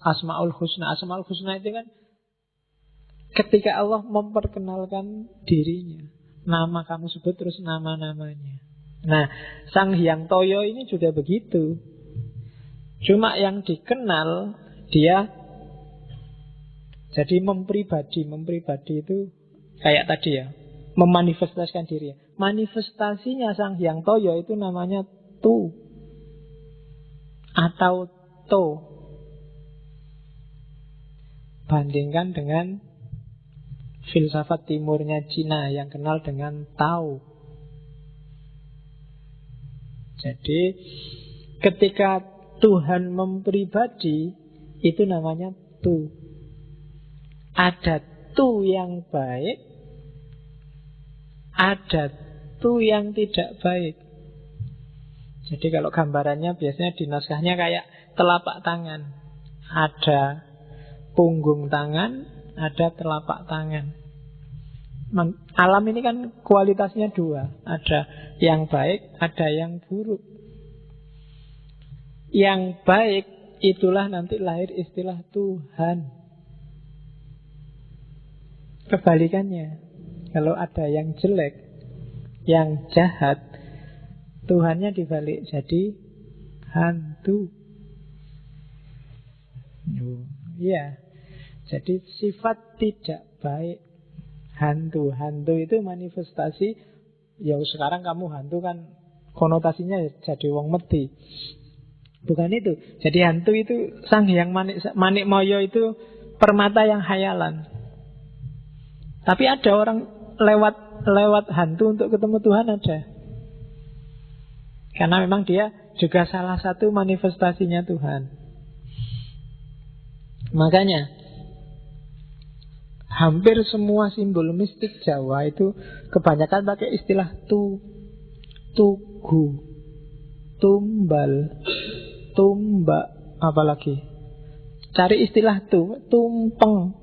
Asma'ul Husna. Asma'ul Husna itu kan ketika Allah memperkenalkan dirinya. Nama kamu sebut terus nama-namanya. Nah, Sang Hyang Toyo ini juga begitu. Cuma yang dikenal dia jadi mempribadi itu kayak tadi ya, memanifestasikan diri. Manifestasinya Sang Hyang Toyo itu namanya Tu atau To. Bandingkan dengan filsafat timurnya Cina yang kenal dengan Tao. Jadi ketika Tuhan mempribadi, itu namanya Tu. Ada Tu yang baik, ada Tu yang tidak baik. Jadi kalau gambarannya biasanya di naskahnya kayak telapak tangan. Ada punggung tangan, ada telapak tangan. Alam ini kan kualitasnya dua. Ada yang baik, ada yang buruk. Yang baik itulah nanti lahir istilah Tuhan. Kebalikannya, kalau ada yang jelek, yang jahat, Tuhannya dibalik jadi hantu. Iya. Jadi sifat tidak baik. Hantu itu manifestasi. Ya sekarang kamu hantu kan konotasinya jadi wong mati. Bukan itu. Jadi hantu itu Sang Hyang Manik Moyo itu permata yang hayalan. Tapi ada orang lewat hantu untuk ketemu Tuhan, ada. Karena memang dia juga salah satu manifestasinya Tuhan. Makanya hampir semua simbol mistik Jawa itu kebanyakan pakai istilah tugu, tumbal, tumbak, apalagi cari istilah tumpeng.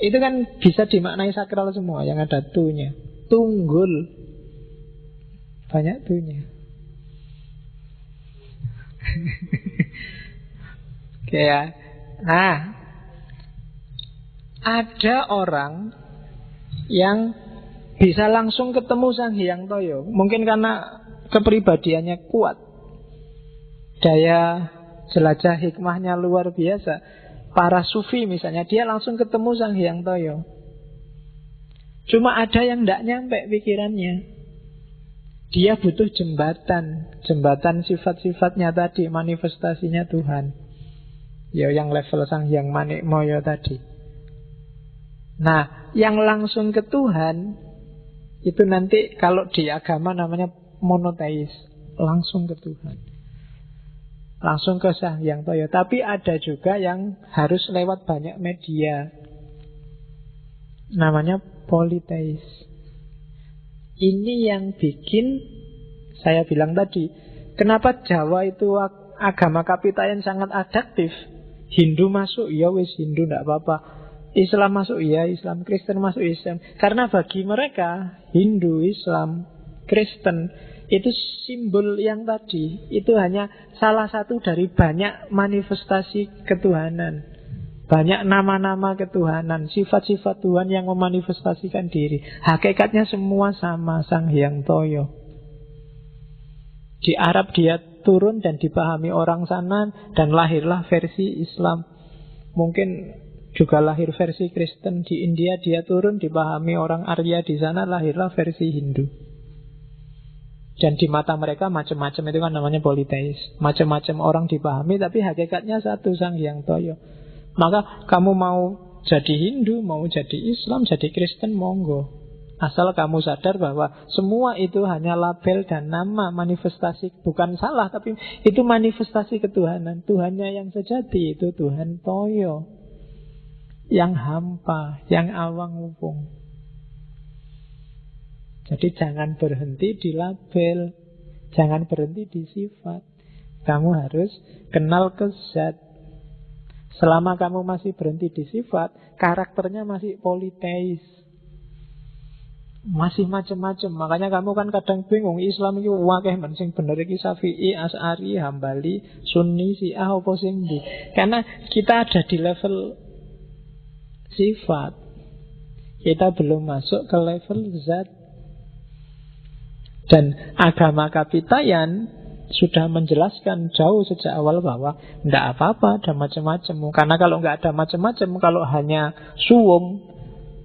Itu kan bisa dimaknai sakral semua yang ada tunya. Tunggul, banyak tunya. Oke ya. Nah, ada orang yang bisa langsung ketemu Sang Hyang Toyo. Mungkin karena kepribadiannya kuat, daya jelajah hikmahnya luar biasa. Para sufi misalnya, dia langsung ketemu Sang Hyang Toyo. Cuma ada yang tidak nyampe pikirannya. Dia butuh jembatan. Jembatan sifat-sifatnya tadi, manifestasinya Tuhan. Ya, yang level Sang Hyang Manik Moyo tadi. Nah, yang langsung ke Tuhan itu nanti kalau di agama namanya monoteis, langsung ke Tuhan, langsung ke Sang Hyang Toyo. Tapi ada juga yang harus lewat banyak media, namanya politeis. Ini yang bikin saya bilang tadi, kenapa Jawa itu agama kapitayan sangat adaptif. Hindu masuk, ya wis Hindu tidak apa-apa. Islam masuk, ya Islam. Kristen masuk, Islam. Karena bagi mereka Hindu, Islam, Kristen itu simbol yang tadi. Itu hanya salah satu dari banyak manifestasi ketuhanan, banyak nama-nama ketuhanan, sifat-sifat Tuhan yang memanifestasikan diri. Hakikatnya semua sama, Sang Hyang Toyo. Di Arab dia turun dan dipahami orang sana, dan lahirlah versi Islam. Mungkin juga lahir versi Kristen. Di India dia turun, dipahami orang Arya di sana, lahirlah versi Hindu. Dan di mata mereka macam-macam, itu kan namanya politeis. Macam-macam orang dipahami, tapi hakikatnya satu, Sang Hyang Toyo. Maka kamu mau jadi Hindu, mau jadi Islam, jadi Kristen, monggo. Asal kamu sadar bahwa semua itu hanya label dan nama manifestasi. Bukan salah, tapi itu manifestasi ketuhanan. Tuhannya yang sejati itu Tuhan Toyo, yang hampa, yang awang-upung. Jadi jangan berhenti di label, jangan berhenti di sifat. Kamu harus kenal ke zat. Selama kamu masih berhenti di sifat, karakternya masih politeis, masih macam-macam. Makanya kamu kan kadang bingung, Islam itu wakeh sing bener iki Syafi'i, Asy'ari, Hambali, Sunni, Syiah apa sing ndi? Karena kita ada di level sifat, kita belum masuk ke level zat. Dan agama kapitayan sudah menjelaskan jauh sejak awal bahwa tidak apa-apa ada macam-macam. Karena kalau nggak ada macam-macam, kalau hanya suwung,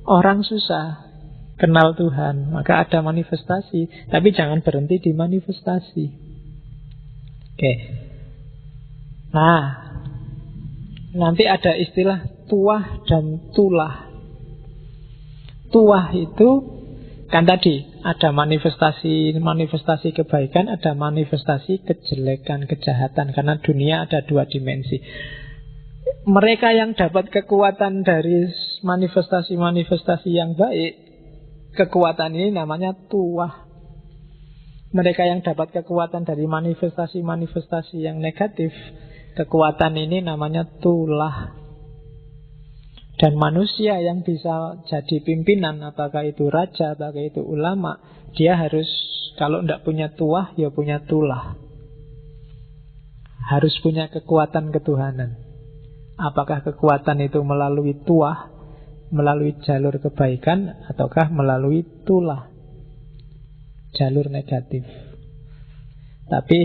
orang susah kenal Tuhan. Maka ada manifestasi, tapi jangan berhenti di manifestasi. Oke. Nah, nanti ada istilah tuah dan tulah. Tuah itu kan tadi ada manifestasi kebaikan, ada manifestasi kejelekan, kejahatan. Karena dunia ada dua dimensi. Mereka yang dapat kekuatan dari manifestasi-manifestasi yang baik, kekuatan ini namanya tuah. Mereka yang dapat kekuatan dari manifestasi-manifestasi yang negatif, kekuatan ini namanya tulah. Dan manusia yang bisa jadi pimpinan, apakah itu raja, apakah itu ulama, dia harus, kalau tidak punya tuah, ya punya tulah. Harus punya kekuatan ketuhanan. Apakah kekuatan itu melalui tuah, melalui jalur kebaikan, ataukah melalui tulah, jalur negatif. Tapi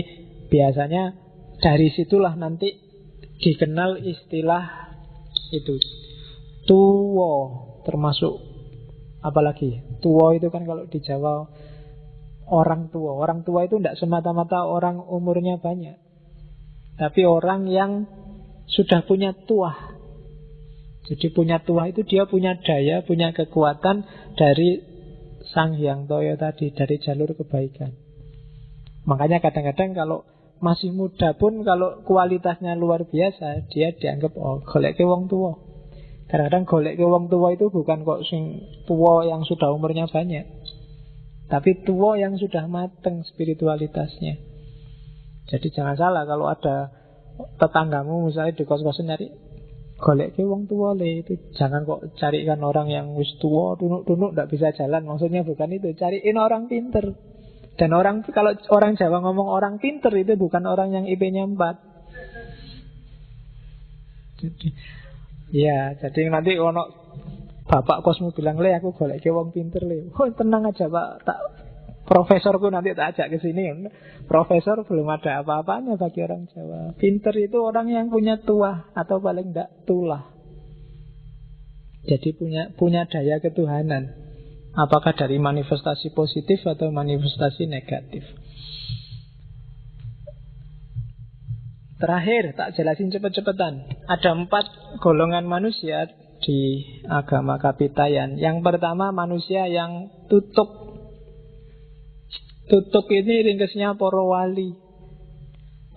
biasanya dari situlah nanti dikenal istilah itu tuwo, termasuk apalagi tuwo itu kan kalau di Jawa orang tua. Orang tua itu tidak semata-mata orang umurnya banyak. Tapi orang yang sudah punya tuah. Jadi punya tuah itu dia punya daya, punya kekuatan dari Sang Hyang Toyo tadi, dari jalur kebaikan. Makanya kadang-kadang kalau masih muda pun, kalau kualitasnya luar biasa, dia dianggap, oh, golek ke wong tua. Kadang-kadang golek ke wong tua itu bukan kok sing tua yang sudah umurnya banyak, tapi tua yang sudah mateng spiritualitasnya. Jadi jangan salah kalau ada tetanggamu misalnya di kos-kosan nyari, golek ke wong tua le, itu jangan kok carikan orang yang wis tua, tunuk-tunuk ndak bisa jalan. Maksudnya bukan itu, cariin orang pinter. Dan orang, kalau orang Jawa ngomong orang pinter itu bukan orang yang IP-nya 4. Jadi, ya, jadi nanti ono bapak kosmu bilang, le aku golek ke wong pinter le. Oh tenang aja pak, tak profesorku nanti tak ajak ke sini. Profesor belum ada apa-apanya bagi orang Jawa. Pinter itu orang yang punya tuah atau paling tidak tulah. Jadi punya daya ketuhanan. Apakah dari manifestasi positif atau manifestasi negatif. Terakhir, tak jelasin cepet-cepetan. Ada 4 golongan manusia di agama Kapitayan. Yang pertama manusia yang tutuk. Tutuk ini ringkesnya para wali,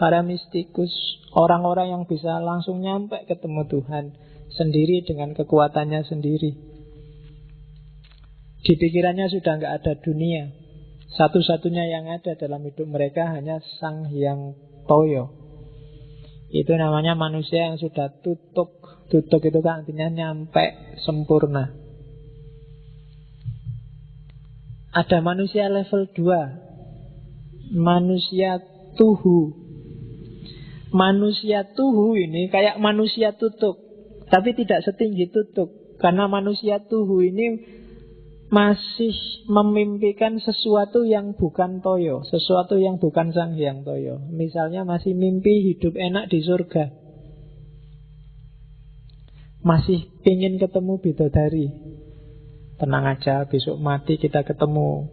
para mistikus, orang-orang yang bisa langsung nyampe ketemu Tuhan sendiri dengan kekuatannya sendiri. Di pikirannya sudah nggak ada dunia. Satu-satunya yang ada dalam hidup mereka hanya Sang Hyang Toyo. Itu namanya manusia yang sudah tutuk. Tutuk itu kan artinya nyampe sempurna. Ada manusia level 2, manusia tuhu. Manusia tuhu ini kayak manusia tutuk, tapi tidak setinggi tutuk. Karena manusia tuhu ini masih memimpikan sesuatu yang bukan Toyo, sesuatu yang bukan Sang Hyang Toyo. Misalnya masih mimpi hidup enak di surga, masih ingin ketemu bidadari. Tenang aja, besok mati kita ketemu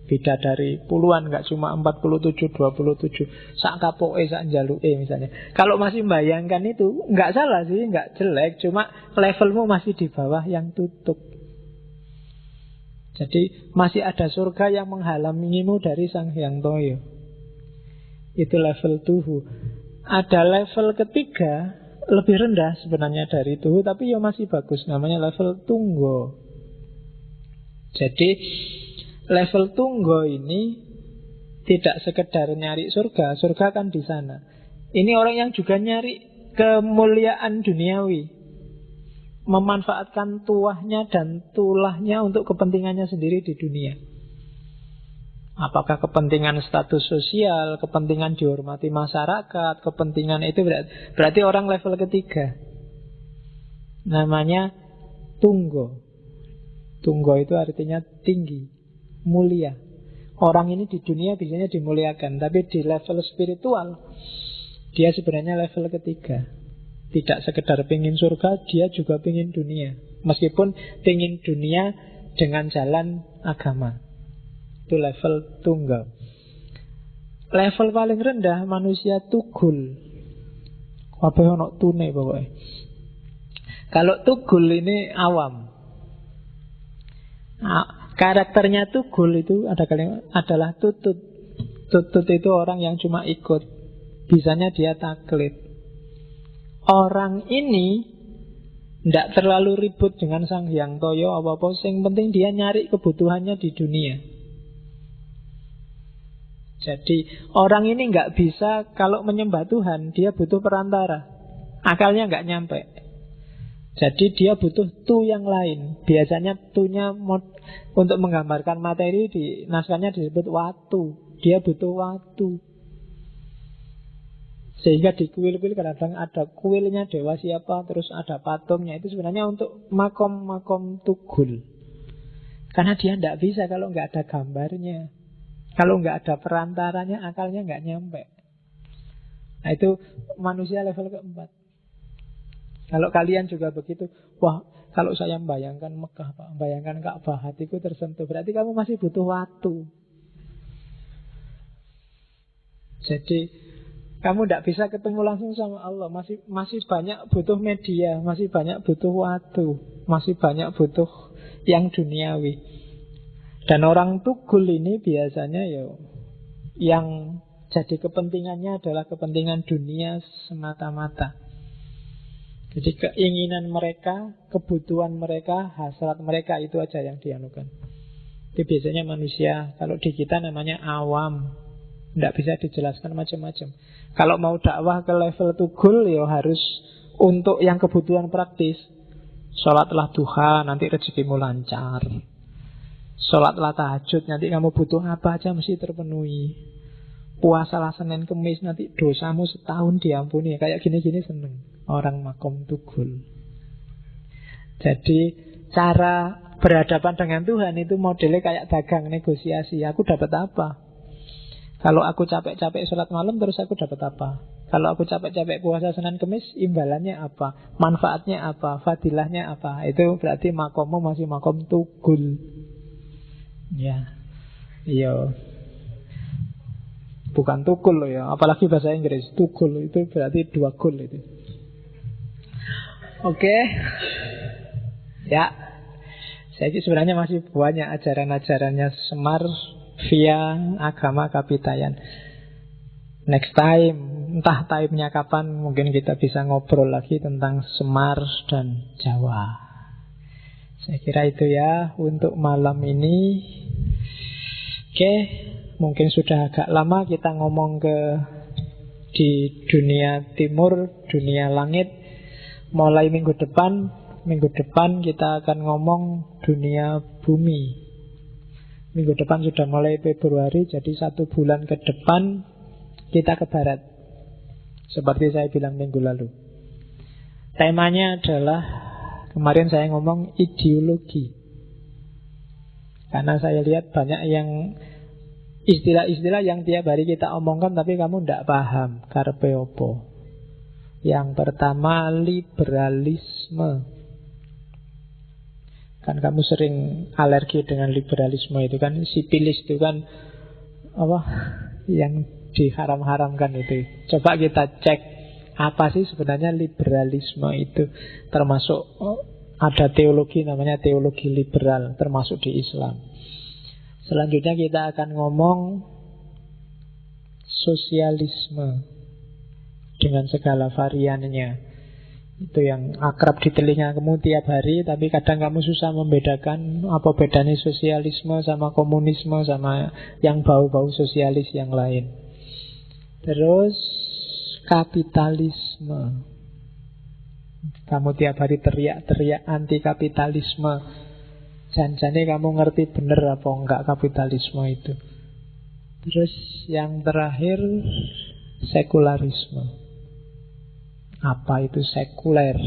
bidadari puluhan, gak cuma 47, 27. Sak kapoke, sak njaluke misalnya. Kalau masih membayangkan itu, gak salah sih, gak jelek. Cuma levelmu masih di bawah yang tutup. Jadi masih ada surga yang menghalangimu dari Sang Hyang Toyo. Itu level tuhu. Ada level ketiga, lebih rendah sebenarnya dari tuhu, tapi ya masih bagus, namanya level tunggo. Jadi level tunggo ini tidak sekedar nyari surga, surga kan di sana. Ini orang yang juga nyari kemuliaan duniawi, memanfaatkan tuahnya dan tulahnya untuk kepentingannya sendiri di dunia. Apakah kepentingan status sosial, kepentingan dihormati masyarakat, kepentingan itu berarti orang level ketiga. Namanya tunggo. Tunggo itu artinya tinggi, mulia. Orang ini di dunia biasanya dimuliakan, tapi di level spiritual dia sebenarnya level ketiga. Tidak sekedar pingin surga, dia juga pingin dunia. Meskipun pingin dunia dengan jalan agama. Itu level tunggal. Level paling rendah manusia tugul. Apa ono tune pokoknya. Kalau tugul ini awam. Karakternya tugul itu adalah tutut. Tutut itu orang yang cuma ikut. Bisanya dia taklid. Orang ini tidak terlalu ribut dengan Sang Hyang Toyo apa-apa. Yang penting dia nyari kebutuhannya di dunia. Jadi orang ini nggak bisa, kalau menyembah Tuhan dia butuh perantara. Akalnya nggak nyampe. Jadi dia butuh tu yang lain. Biasanya tunya untuk menggambarkan materi di naskahnya disebut watu. Dia butuh watu. Sehingga di kuil-kuil kadang ada kuilnya dewa siapa, terus ada patungnya. Itu sebenarnya untuk makom-makom tugul. Karena dia tidak bisa kalau nggak ada gambarnya. Kalau nggak ada perantaranya, akalnya nggak nyampe. Nah itu manusia level keempat. Kalau kalian juga begitu, wah kalau saya membayangkan Mekah, Pak, membayangkan Ka'bah, hatiku tersentuh. Berarti kamu masih butuh waktu. Jadi Kamu tidak bisa ketemu langsung sama Allah. Masih banyak butuh media, masih banyak butuh waktu, masih banyak butuh yang duniawi. Dan orang tugul ini biasanya yang jadi kepentingannya adalah kepentingan dunia semata-mata. Jadi keinginan mereka, kebutuhan mereka, hasrat mereka, itu aja yang dianukan. Itu biasanya manusia, kalau di kita namanya awam, tidak bisa dijelaskan macam-macam. Kalau mau dakwah ke level tugul, harus untuk yang kebutuhan praktis. Sholatlah duha, nanti rezekimu lancar. Sholatlah tahajud, nanti kamu butuh apa aja mesti terpenuhi. Puasalah Senin Kemis, nanti dosamu setahun diampuni. Kayak gini-gini seneng orang makom tugul. Jadi cara berhadapan dengan Tuhan itu modelnya kayak dagang, negosiasi. Aku dapat apa? Kalau aku capek-capek sholat malam, terus aku dapat apa? Kalau aku capek-capek puasa Senin Kemis, imbalannya apa? Manfaatnya apa? Fadilahnya apa? Itu berarti makommu masih makom tugul. Ya, iya. Bukan tugul loh ya. Apalagi bahasa Inggris, tugul itu berarti 2 gol itu. Oke. Ya. Saya sebenarnya masih banyak ajaran-ajarannya Semar via agama Kapitayan. Next time, entah time-nya kapan, mungkin kita bisa ngobrol lagi tentang Semar dan Jawa. Saya kira itu ya untuk malam ini. Oke, mungkin sudah agak lama kita ngomong di dunia timur, dunia langit. Mulai minggu depan kita akan ngomong dunia bumi. Minggu depan sudah mulai Februari, jadi 1 bulan ke depan kita ke barat. Seperti saya bilang minggu lalu. Temanya adalah, kemarin saya ngomong ideologi. Karena saya lihat banyak yang istilah-istilah yang tiap hari kita omongkan tapi kamu tidak paham. Karpe opo. Yang pertama, liberalisme. Kan kamu sering alergi dengan liberalisme itu kan, sipilis itu kan apa yang diharam-haramkan itu. Coba kita cek apa sih sebenarnya liberalisme itu. Termasuk ada teologi namanya teologi liberal, termasuk di Islam. Selanjutnya kita akan ngomong sosialisme dengan segala variannya. Itu yang akrab di telinga kamu tiap hari, tapi kadang kamu susah membedakan apa bedanya sosialisme sama komunisme sama yang bau-bau sosialis yang lain. Terus kapitalisme. Kamu tiap hari teriak-teriak anti kapitalisme. Jangan-jangan kamu ngerti bener apa enggak kapitalisme itu. Terus yang terakhir sekularisme. Apa itu sekuler?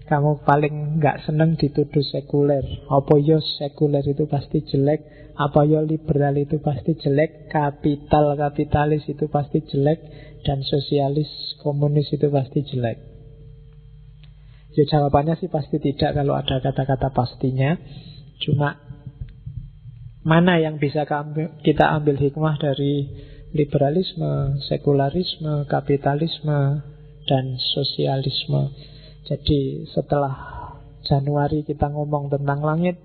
Kamu paling nggak seneng dituduh sekuler. Apa yo sekuler itu pasti jelek? Apa yo liberal itu pasti jelek? Kapitalis itu pasti jelek? Dan sosialis, komunis itu pasti jelek? Ya jawabannya sih pasti tidak kalau ada kata-kata pastinya. Cuma mana yang bisa kita ambil hikmah dari liberalisme, sekularisme, kapitalisme, dan sosialisme. Jadi setelah Januari kita ngomong tentang langit,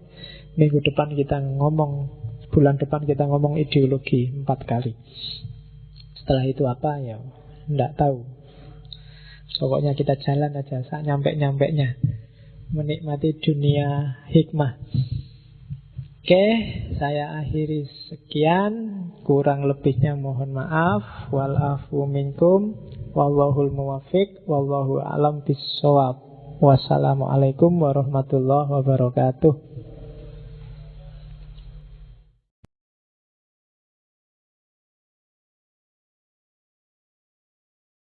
minggu depan kita ngomong, bulan depan kita ngomong ideologi 4 kali. Setelah itu apa ya enggak tahu. Pokoknya kita jalan aja nyampe-nyampenya, menikmati dunia hikmah. Oke, saya akhiri sekian. Kurang lebihnya mohon maaf. Wal afu minkum. Wallahul muwaffiq. Wallahu a'lam bissawab. Wassalamualaikum warahmatullahi wabarakatuh.